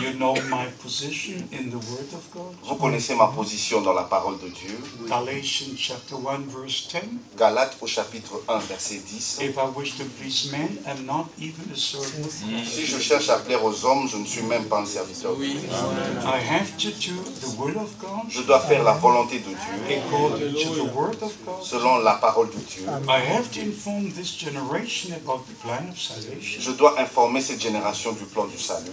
You know my position in the Word of God. Vous connaissez ma position dans la parole de Dieu. Galatians chapter 1 verse 10. Galates au chapitre 1 verset 10. If I wish to please men, I'm not even a servant. Si je cherche à plaire aux hommes, je ne suis même pas un serviteur. I have to do the will of God Je dois faire la volonté de Dieu according to the Word of God. selon la parole de Dieu. I have to inform this generation about the plan of salvation. Je dois informer cette génération du plan du salut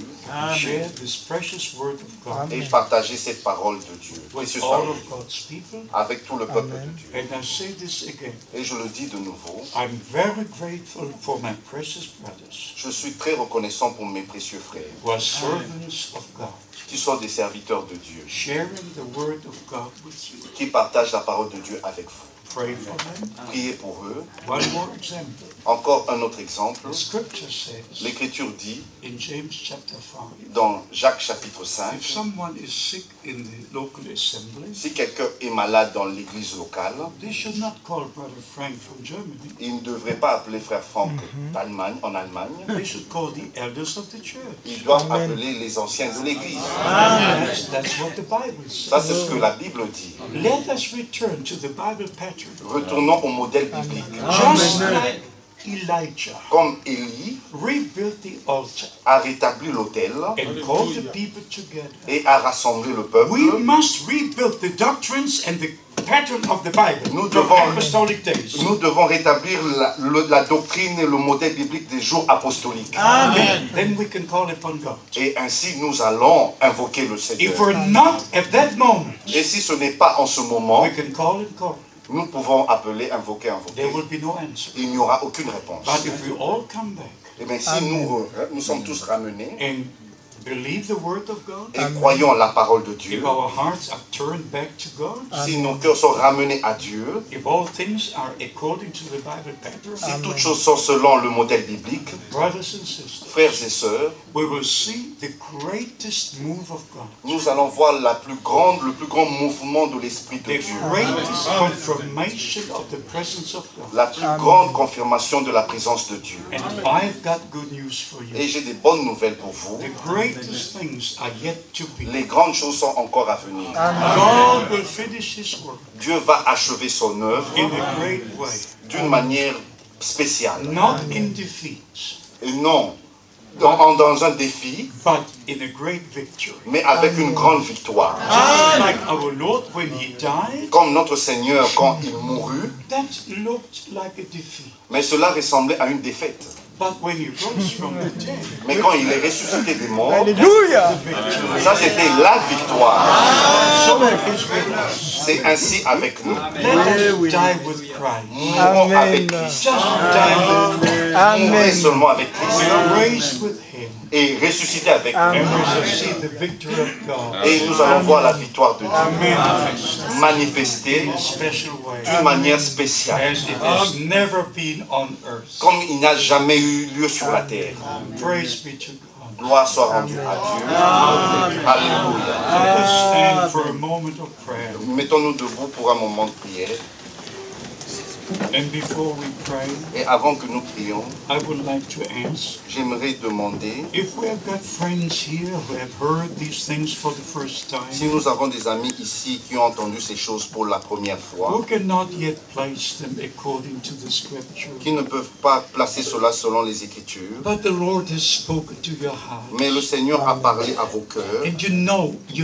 Share this precious Word of God et partager cette parole de Dieu, with précieuse all parole, of God's people. avec tout le peuple de Dieu. And I say this again. Et je le dis de nouveau, I'm very grateful for my precious brothers je suis très reconnaissant pour mes précieux frères who are servants of God, qui sont des serviteurs de Dieu, sharing the Word of God with you. qui partagent la parole de Dieu avec vous. Pray for them. Priez pour eux. One more example. Encore un autre exemple, The scripture says l'Écriture dit in James chapter 5, dans Jacques chapitre 5, if someone is sick in the local assembly, si quelqu'un est malade dans l'église locale, they should not call Brother Frank from Germany. il ne devrait pas appeler frère Franck d'Allemagne, en Allemagne, They should call the elders of the church. il doit appeler les anciens de l'église. That's what the Bible says. Ça, c'est ce que la Bible dit. Let us return to the Bible pattern. Retournons au modèle biblique. Just like Elijah Comme Élie rebuilt the altar a rétabli l'autel and called the people together, et a rassemblé le peuple, we must rebuild the doctrines and the pattern of the Bible Nous from devons- apostolic days. nous devons rétablir la doctrine et le modèle biblique des jours apostoliques. Then we can call upon God. Et ainsi, nous allons invoquer le If Seigneur. we're not at that moment, Et si ce n'est pas en ce moment, we can call and call. nous pouvons appeler, invoquer, There invoquer. will be no answer. Il n'y aura aucune réponse. But if we all come back Et bien, si nous sommes tous ramenés and believe the word of God, et croyons la parole de Dieu, if our hearts are turned back to God, si nos cœurs sont ramenés à Dieu, if all things are according to the Bible pattern, si toutes choses sont selon le modèle biblique, brothers and sisters, frères et sœurs, we will see the greatest move of God, nous allons voir le plus grand mouvement de l'Esprit de the Dieu. greatest confirmation of the presence of God. La plus grande confirmation de la présence de Dieu. And I've got good news for you. Et j'ai des bonnes nouvelles pour vous. The greatest things are yet to be. Les grandes choses sont encore à venir. God will finish His work Dieu va achever son œuvre in a great way, d'une manière spéciale. not in defeat, Et non dans un défi, but in a great victory. mais avec une grande victoire. Just like our Lord when He died, Comme notre Seigneur quand il mourut, that looked like a defeat. mais cela ressemblait à une défaite. But when He rose from the dead, Mais quand il est ressuscité des morts, Alléluia. ça c'était la victoire. so it is with us. C'est ainsi avec nous. Let us die with Christ. Mourons avec Amen. Christ. Just die with Christ. Mourons Amen. seulement avec Christ. Raised with Him. Et ressusciter avec lui. And we shall see the victory of God Et nous allons voir la victoire de Dieu manifest manifestée in a special way, d'une manière spéciale, as it has never been on earth. comme il n'a jamais eu lieu sur la terre. Praise be to God. Gloire soit rendue à Dieu. Alléluia. Let us stand for a moment of prayer. Mettons-nous debout pour un moment de prière. And before we pray, Et avant que nous prions, I would like to ask j'aimerais demander if we have got friends here who have heard these things for the first si time, nous avons des amis ici qui ont entendu ces choses pour la première fois, who cannot yet place them according to the scripture. qui ne peuvent pas placer cela selon les Écritures, But the Lord has spoken to your heart. mais le Seigneur a parlé à vos cœurs. And you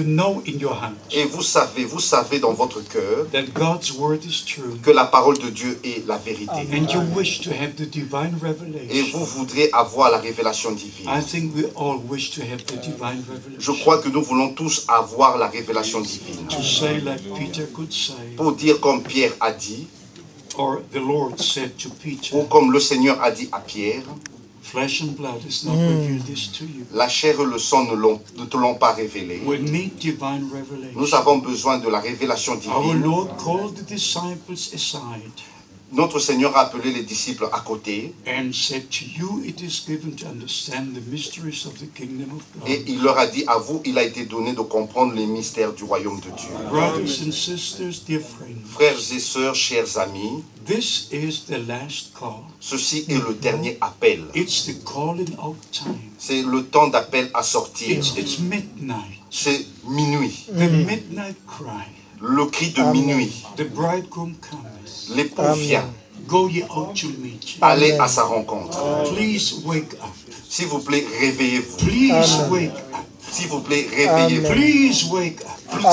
know in your heart Et vous savez dans votre cœur that God's word is true. que la parole de Dieu est la vérité. And you wish to have the divine Et revelation. vous voudrez avoir la révélation divine. I think we all wish to have the divine Je revelation. crois que nous voulons tous avoir la révélation divine. To say like Peter could say, Pour dire comme Pierre a dit, or the Lord said to Peter, ou comme le Seigneur a dit à Pierre, flesh and blood has not revealed this to you. la chair et le sang ne te l'ont pas révélé. We need divine revelation. Nous avons besoin de la révélation Our divine. Lord called the disciples aside notre Seigneur a appelé les disciples à côté. And said, to you it is given to understand the mysteries of the kingdom of God. Et il leur a dit, à vous, il a été donné de comprendre les mystères du royaume de Dieu. Brothers and sisters, dear friends, Frères et sœurs, chers amis, this is the last call. ceci est le dernier appel. It's the calling out time. C'est le temps d'appel à sortir. It's midnight. C'est minuit. The midnight cry. Le cri de minuit. The bridegroom comes. L'époux vient. Go ye out to meet him. Allez à sa rencontre. Please wake up. S'il vous plaît, réveillez-vous. Please wake up. S'il vous plaît, réveillez-vous. Please wake up.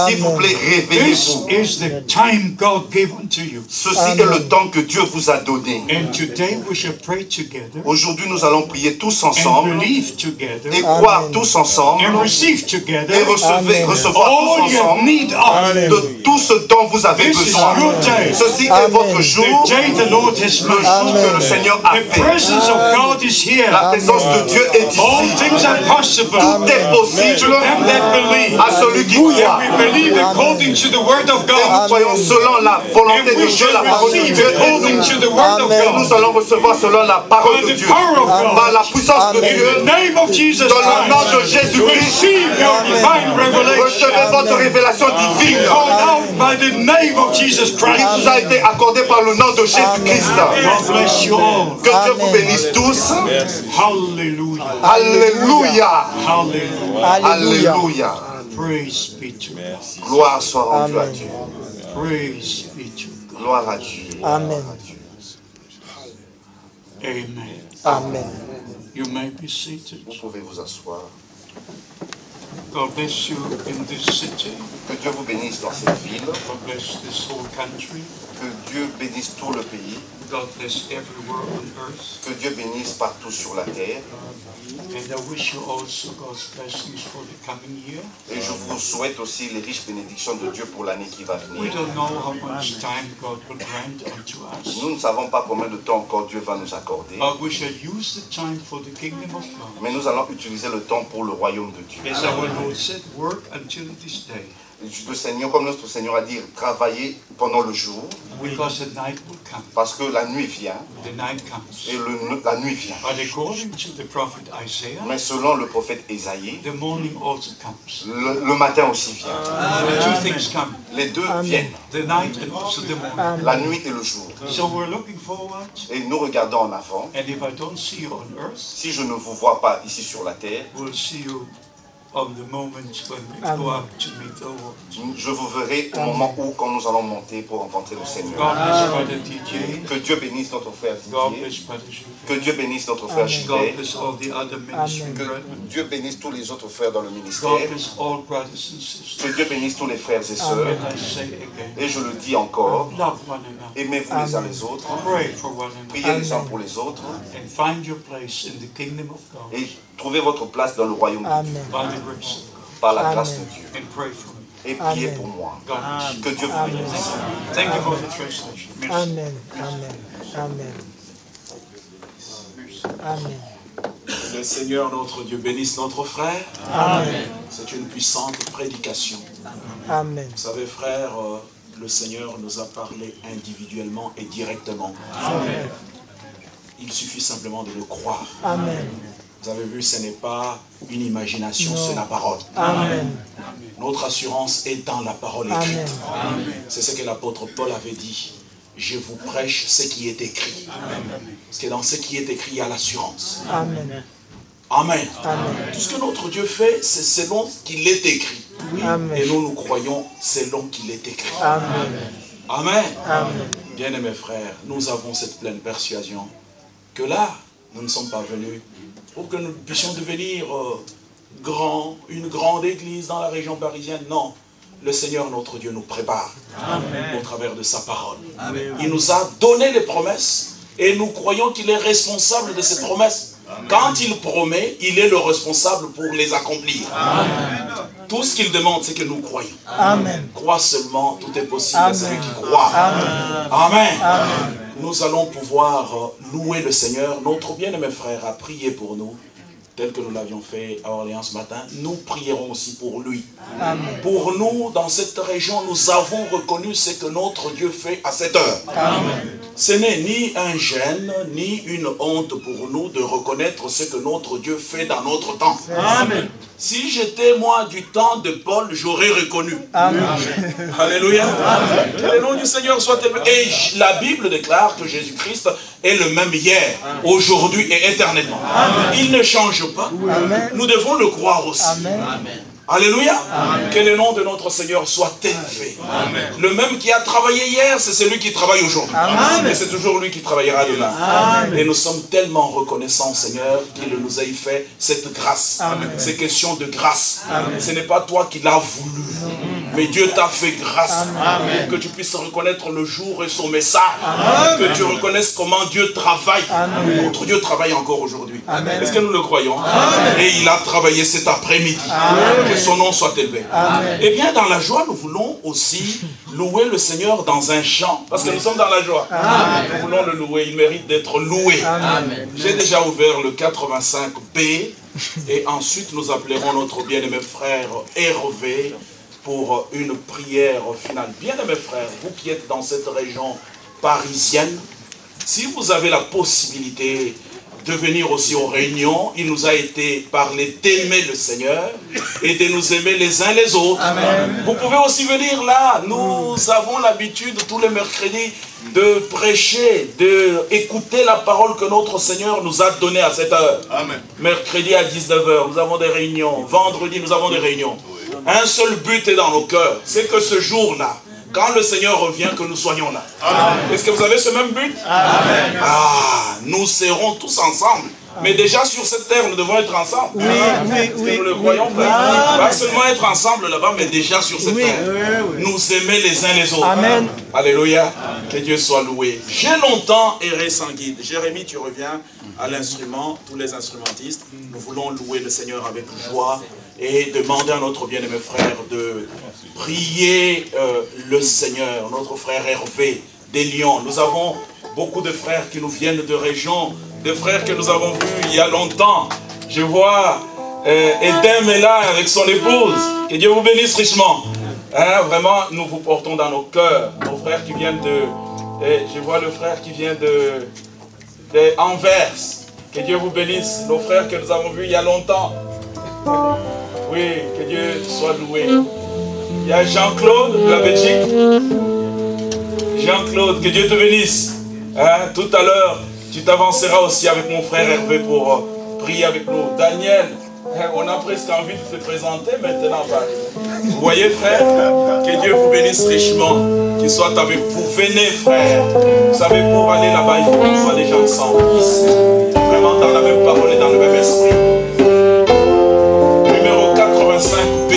S'il vous plaît, This réveillez-vous. is the time God gave unto you. Ceci est le temps que Dieu vous a donné. And today we shall pray together Aujourd'hui, nous allons prier tous and ensemble believe together et croire tous ensemble and receive et together recevoir tous all you ensemble need of. de tout ce dont vous avez This is besoin. your day. Ceci est votre jour, The day the Lord has le made. jour que le Seigneur a The fait. presence of God is here. La présence de Dieu est All ici. things are possible Tout est to possible them that believe. à celui qui croit. And we believe according to the word of Et nous God. croyons selon la And volonté de we Dieu, la shall parole de receive Dieu. according to the word of Et God. nous allons recevoir selon la parole By de the Dieu. power of Par God. la puissance de In the Dieu, name of Jesus dans le nom de Christ. Jésus-Christ, Receive your divine revelation. recevez votre révélation divine Called out by the name of Jesus qui Christ. vous a été accordée par le nom de Jésus-Christ. God bless you all. Que Dieu vous bénisse tous. Hallelujah. Alléluia. Hallelujah. Alléluia. Praise be to God. Gloire soit rendue à Dieu. Praise be to God. Gloire à Dieu. Amen. Amen. Amen. You may be seated. Vous pouvez vous asseoir. God bless you in this city. Que Dieu vous bénisse dans cette ville. God bless this whole country. Que Dieu bénisse tout le pays. God bless everywhere on earth. Que Dieu bénisse partout sur la terre. And I wish you also God's blessings for the coming year. Et je vous souhaite aussi les riches bénédictions de Dieu pour l'année qui va We venir. don't know how much time God will grant unto us. Nous ne savons pas combien de temps encore Dieu va nous accorder. But we shall use the time for the kingdom of God. Mais nous allons utiliser le temps pour le royaume de Dieu. As our Lord said, work until this day. Le Seigneur, comme notre Seigneur a dit, travailler pendant le jour, Because the night will come. parce que la nuit vient, The night comes. et la nuit vient. But according to the prophet Isaiah, Mais selon le prophète Ésaïe, the morning also comes. le matin aussi vient. The two things come. Les deux viennent, The night and also the morning. la nuit et le jour. So we're looking forward. Et nous regardons en avant. And if I don't see you on earth, Si je ne vous vois pas ici sur la terre, we'll see you on the moment when we go up to meet the Lord. je vous verrai au moment où, quand nous allons monter pour rencontrer le Seigneur. God bless Brother DJ. Que Dieu bénisse notre frère God Didier. bless Brother Que Jules. Dieu bénisse notre frère God Gilbert. bless all the other ministry Que brethren. Dieu bénisse tous les autres frères dans le God ministère. bless all brothers and sisters. Que Dieu bénisse tous les frères et sœurs. And I say again, Et je le dis encore, love one another. aimez-vous les uns les autres. Pray for one another. Priez les uns pour les autres. And find your place in the kingdom of God Et trouvez votre place dans le royaume de Dieu. Amen. by the grace of God. Par la grâce de Dieu. And pray for me. Et priez Amen. pour moi. God bless you. Que Dieu vous bénisse. Thank you for the translation. Merci. Amen. Amen. Amen. Amen. Le Seigneur notre Dieu bénisse notre frère. Amen. C'est une puissante prédication. Amen. Vous savez frère, le Seigneur nous a parlé individuellement et directement. Amen. Il suffit simplement de le croire. Amen. Vous avez vu, ce n'est pas une imagination, Non. c'est la parole. Amen. Notre assurance est dans la parole écrite. Amen. C'est ce que l'apôtre Paul avait dit. Je vous prêche ce qui est écrit. Parce que dans ce qui est écrit, il y a l'assurance. Amen. Amen. Amen. Tout ce que notre Dieu fait, c'est selon qu'il est écrit. Amen. Et nous, nous croyons selon qu'il est écrit. Amen. Amen. Amen. Bien-aimés frères, nous avons cette pleine persuasion que là, nous ne sommes pas venus pour que nous puissions devenir une grande église dans la région parisienne. Non, le Seigneur notre Dieu nous prépare au travers de sa parole. Il nous a donné les promesses et nous croyons qu'il est responsable de ces promesses. Quand il promet, il est le responsable pour les accomplir. Tout ce qu'il demande, c'est que nous croyons. Amen. Crois seulement, tout est possible à celui qui croit. Amen. Nous allons pouvoir louer le Seigneur. Notre bien-aimé frère a prié pour nous, tel que nous l'avions fait à Orléans ce matin. Nous prierons aussi pour lui. Amen. Pour nous, dans cette région, nous avons reconnu ce que notre Dieu fait à cette heure. Amen. Ce n'est ni un gêne, ni une honte pour nous de reconnaître ce que notre Dieu fait dans notre temps. Amen. Si j'étais moi du temps de Paul, j'aurais reconnu. Amen. Alléluia. Que le nom du Seigneur soit élevé. Et la Bible déclare que Jésus-Christ est le même hier, aujourd'hui et éternellement. Il ne change pas. Amen. Nous devons le croire aussi. Amen. Alléluia. Que le nom de notre Seigneur soit élevé. Le même qui a travaillé hier, c'est celui qui travaille aujourd'hui. Et c'est toujours lui qui travaillera demain. Et nous sommes tellement reconnaissants, Seigneur, qu'il nous ait fait cette grâce. C'est question de grâce. Ce n'est pas toi qui l'as voulu. Mais Dieu t'a fait grâce. Que tu puisses reconnaître le jour et son message. Que tu reconnaisses comment Dieu travaille. Notre Dieu travaille encore aujourd'hui. Est-ce que nous le croyons? Et il a travaillé cet après-midi. Que son nom soit élevé. Et bien dans la joie, nous voulons aussi louer le Seigneur dans un chant. Parce que nous sommes dans la joie. Nous voulons le louer. Il mérite d'être loué. J'ai déjà ouvert le 85B. Et ensuite nous appellerons notre bien-aimé frère Hervé pour une prière finale. Bien-aimés frères, vous qui êtes dans cette région parisienne, si vous avez la possibilité de venir aussi aux réunions, il nous a été parlé d'aimer le Seigneur et de nous aimer les uns les autres. Amen. Vous pouvez aussi venir là. Nous avons l'habitude tous les mercredis de prêcher, d'écouter la parole que notre Seigneur nous a donnée à cette heure. Amen. Mercredi à 19h, nous avons des réunions. Vendredi, nous avons des réunions. Un seul but est dans nos cœurs, c'est que ce jour-là, quand le Seigneur revient, que nous soyons là. Est-ce que vous avez ce même but? Amen. Ah, nous serons tous ensemble. Mais déjà sur cette terre, nous devons être ensemble. Oui, oui, oui. Nous le croyons, frère. Pas seulement être ensemble là-bas, mais déjà sur cette terre. Nous aimer les uns les autres. Amen. Alléluia. Que Dieu soit loué. J'ai longtemps erré sans guide. Jérémie, tu reviens à l'instrument, tous les instrumentistes. Nous voulons louer le Seigneur avec joie et demander à notre bien-aimé frère de prier le Seigneur. Notre frère Hervé des Lyon. Nous avons beaucoup de frères qui nous viennent de régions, des frères que nous avons vus il y a longtemps. Je vois Edem est là avec son épouse. Que Dieu vous bénisse richement. Hein, vraiment, nous vous portons dans nos cœurs. Nos frères qui viennent de... je vois le frère qui vient de Anvers. Que Dieu vous bénisse. Nos frères que nous avons vus il y a longtemps. Oui, que Dieu soit loué. Il y a Jean-Claude de la Belgique. Jean-Claude, que Dieu te bénisse. Hein, tout à l'heure, tu t'avanceras aussi avec mon frère Hervé pour prier avec nous. Daniel, on a presque envie de te présenter maintenant. Vous voyez, frère, que Dieu vous bénisse richement, qu'il soit avec vous. Venez, frère. Vous savez, pour aller là-bas, il faut qu'on soit déjà ensemble. Ici. Vraiment dans la même parole et dans le même esprit. Numéro 85B.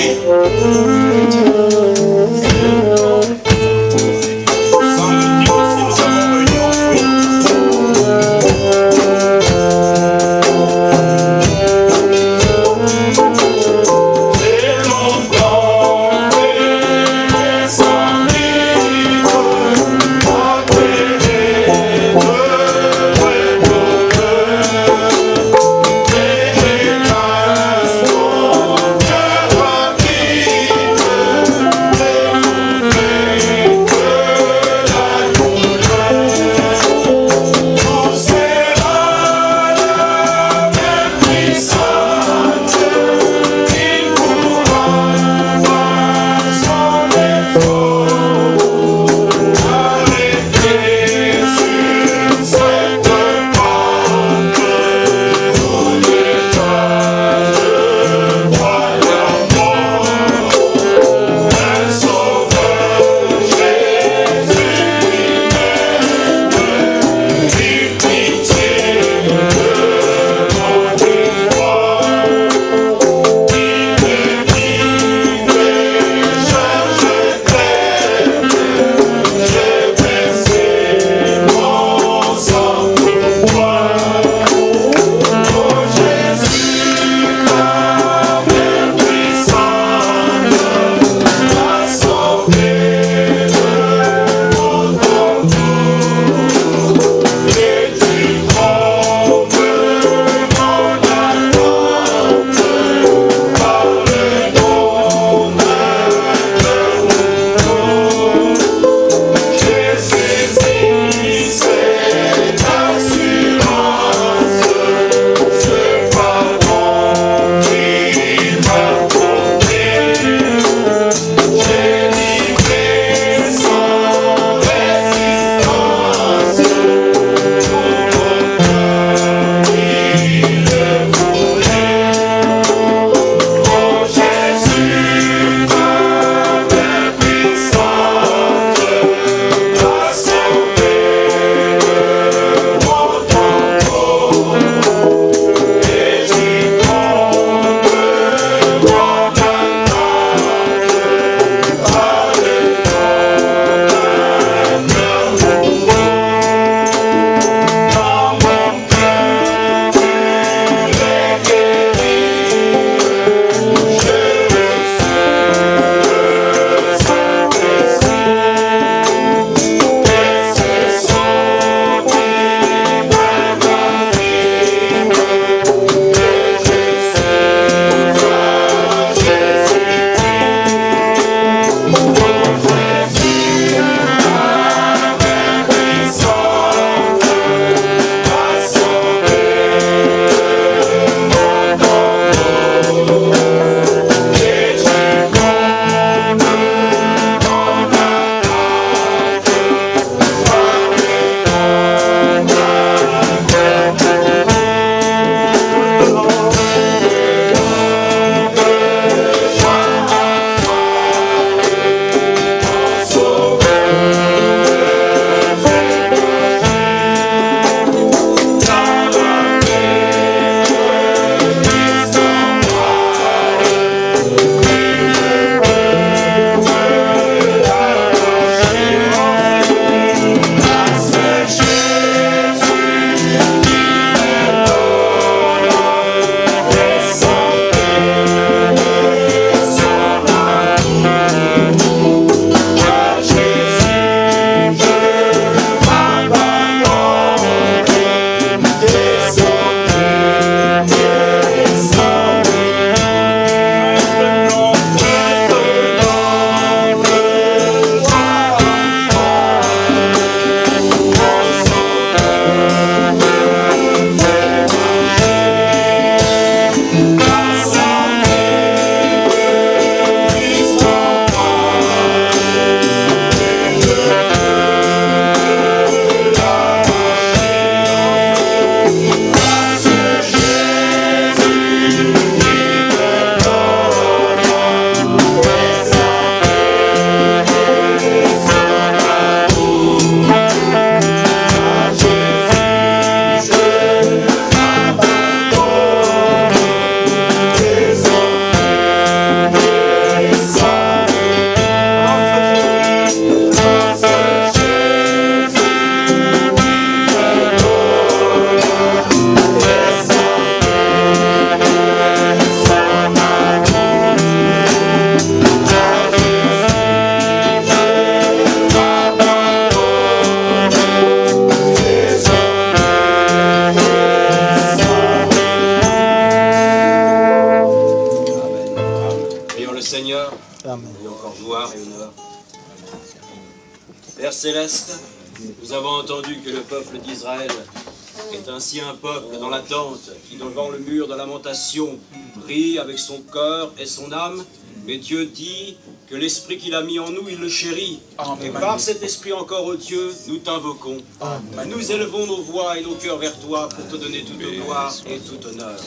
Père Céleste, nous avons entendu que le peuple d'Israël est ainsi un peuple dans l'attente qui, devant le mur de lamentation, prie avec son cœur et son âme. Mais Dieu dit que l'esprit qu'il a mis en nous, il le chérit. Et par cet esprit encore, ô Dieu, nous t'invoquons. Nous élevons nos voix et nos cœurs vers toi pour te donner toute gloire et tout honneur.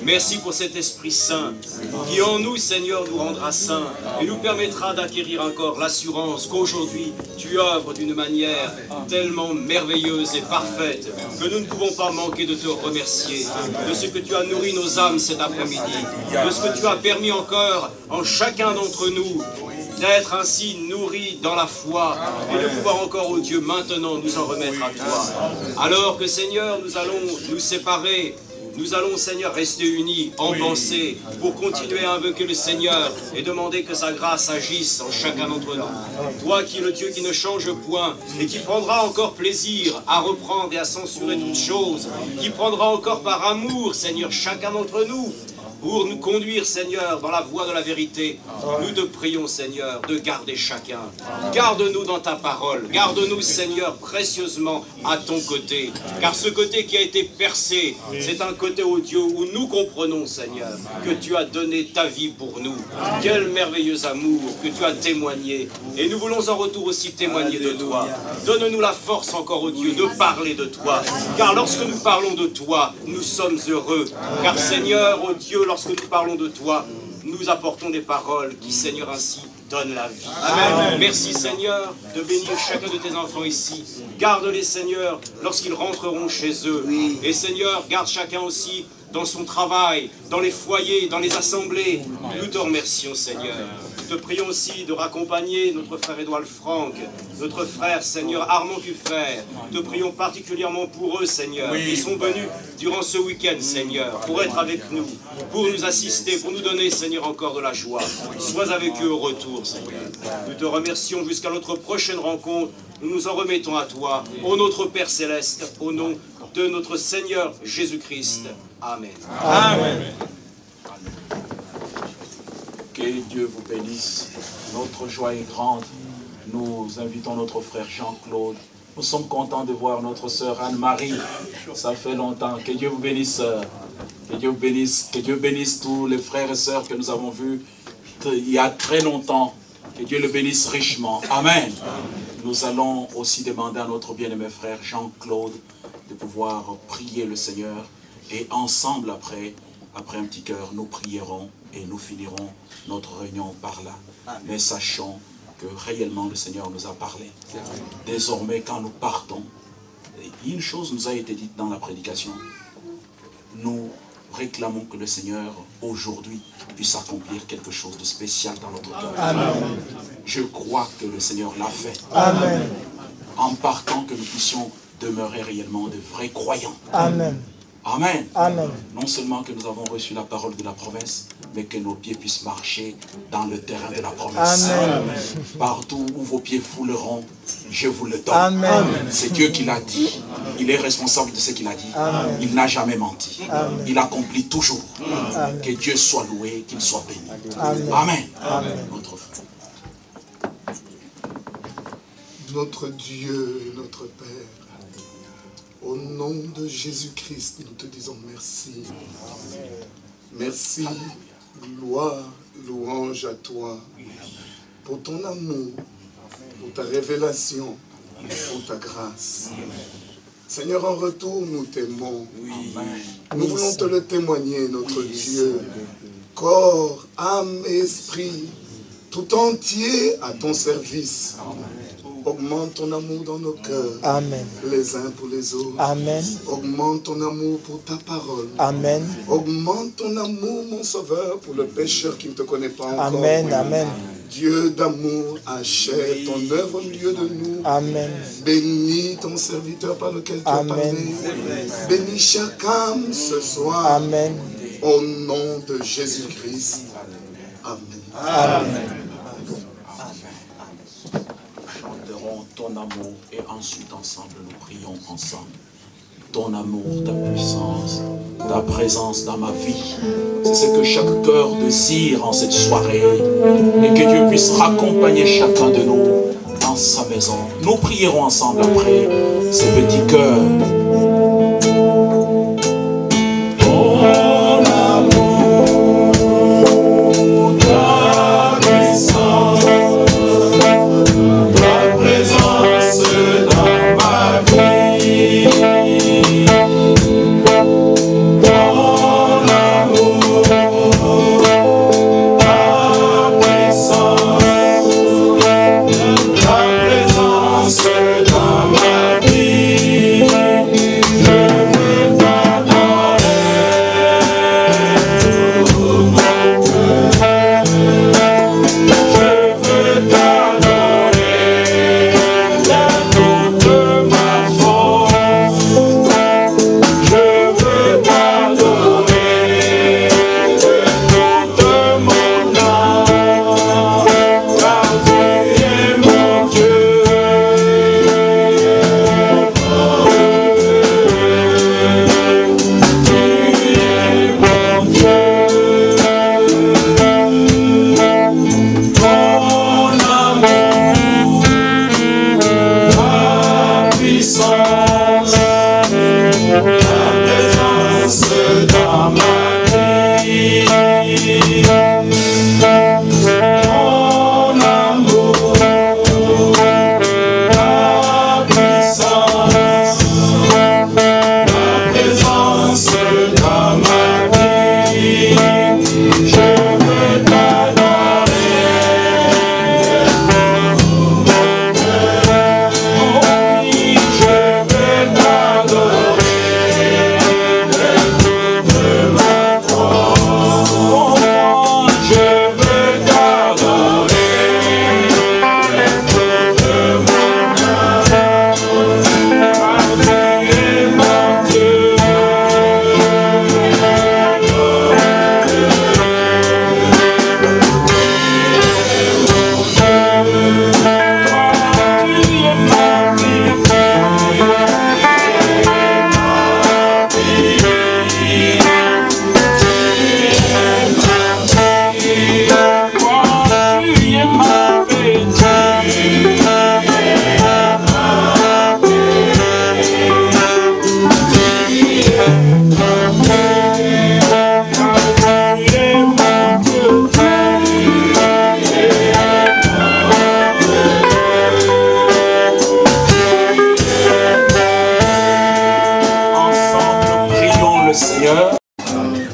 Merci pour cet Esprit Saint qui en nous, Seigneur, nous rendra saints et nous permettra d'acquérir encore l'assurance qu'aujourd'hui, tu œuvres d'une manière tellement merveilleuse et parfaite que nous ne pouvons pas manquer de te remercier de ce que tu as nourri nos âmes cet après-midi, de ce que tu as permis encore en chacun d'entre nous d'être ainsi nourris dans la foi et de pouvoir encore, ô Dieu, maintenant nous en remettre à toi. Alors que, Seigneur, nous allons nous séparer, nous allons, Seigneur, rester unis en pensée pour continuer à invoquer le Seigneur et demander que sa grâce agisse en chacun d'entre nous. Toi qui es le Dieu qui ne change point et qui prendra encore plaisir à reprendre et à censurer toutes choses, qui prendra encore par amour, Seigneur, chacun d'entre nous, pour nous conduire, Seigneur, dans la voie de la vérité. Nous te prions, Seigneur, de garder chacun. Garde-nous dans ta parole. Garde-nous, Seigneur, précieusement à ton côté. Car ce côté qui a été percé, c'est un côté, ô Dieu, où nous comprenons, Seigneur, que tu as donné ta vie pour nous. Quel merveilleux amour que tu as témoigné. Et nous voulons en retour aussi témoigner de toi. Donne-nous la force encore, ô Dieu, de parler de toi. Car lorsque nous parlons de toi, nous sommes heureux. Car, Seigneur, ô Dieu, lorsque nous parlons de toi, nous apportons des paroles qui, Seigneur, ainsi donnent la vie. Amen. Merci, Seigneur, de bénir chacun de tes enfants ici. Garde-les, Seigneur, lorsqu'ils rentreront chez eux. Et, Seigneur, garde chacun aussi dans son travail, dans les foyers, dans les assemblées. Nous te remercions, Seigneur. Nous te prions aussi de raccompagner notre frère Édouard Franck, notre frère, Seigneur, Armand Cuffer. Nous te prions particulièrement pour eux, Seigneur, qui sont venus durant ce week-end, Seigneur, pour être avec nous, pour nous assister, pour nous donner, Seigneur, encore de la joie. Sois avec eux au retour, Seigneur. Nous te remercions jusqu'à notre prochaine rencontre. Nous nous en remettons à toi, ô notre Père Céleste, au nom de notre Seigneur Jésus-Christ. Amen. Amen. Que Dieu vous bénisse. Notre joie est grande. Nous invitons notre frère Jean-Claude. Nous sommes contents de voir notre sœur Anne-Marie. Ça fait longtemps. Que Dieu vous bénisse, sœur. Que Dieu vous bénisse. Que Dieu bénisse tous les frères et sœurs que nous avons vus il y a très longtemps. Que Dieu le bénisse richement. Amen. Nous allons aussi demander à notre bien-aimé frère Jean-Claude de pouvoir prier le Seigneur. Et ensemble, après un petit cœur, nous prierons et nous finirons notre réunion par là. Amen. Mais sachons que réellement le Seigneur nous a parlé. Désormais, quand nous partons, une chose nous a été dite dans la prédication. Nous réclamons que le Seigneur, aujourd'hui, puisse accomplir quelque chose de spécial dans notre cœur. Amen. Je crois que le Seigneur l'a fait. Amen. En partant, que nous puissions demeurer réellement de vrais croyants. Amen. Amen. Amen. Non seulement que nous avons reçu la parole de la promesse, mais que nos pieds puissent marcher dans le terrain de la promesse. Amen. Partout où vos pieds fouleront, je vous le donne. Amen. C'est Dieu qui l'a dit. Il est responsable de ce qu'il a dit. Amen. Il n'a jamais menti. Amen. Il accomplit toujours. Amen. Que Dieu soit loué, qu'il soit béni. Amen. Amen. Amen. Notre frère. Notre Dieu et notre Père, au nom de Jésus-Christ, nous te disons merci. Merci, gloire, louange à toi, pour ton amour, pour ta révélation, pour ta grâce. Seigneur, en retour, nous t'aimons. Nous voulons te le témoigner, notre Dieu. Corps, âme et esprit, tout entier à ton service. Augmente ton amour dans nos cœurs. Amen. Les uns pour les autres. Amen. Augmente ton amour pour ta parole. Amen. Augmente ton amour, mon Sauveur, pour le pécheur qui ne te connaît pas encore. Amen. Amen. Dieu d'amour, achève ton œuvre au milieu de nous. Amen. Bénis ton serviteur par lequel tu as parlé. Bénis chaque âme ce soir. Amen. Au nom de Jésus-Christ. Amen. Amen. Ton amour et ensuite ensemble nous prions ensemble. Ton amour, ta puissance, ta présence dans ma vie, c'est ce que chaque cœur désire en cette soirée, et que Dieu puisse raccompagner chacun de nous dans sa maison. Nous prierons ensemble après ce petit cœur.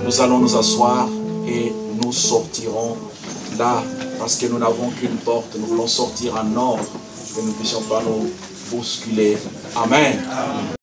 Nous allons nous asseoir et nous sortirons là, parce que nous n'avons qu'une porte. Nous voulons sortir en ordre, que nous ne puissions pas nous bousculer. Amen.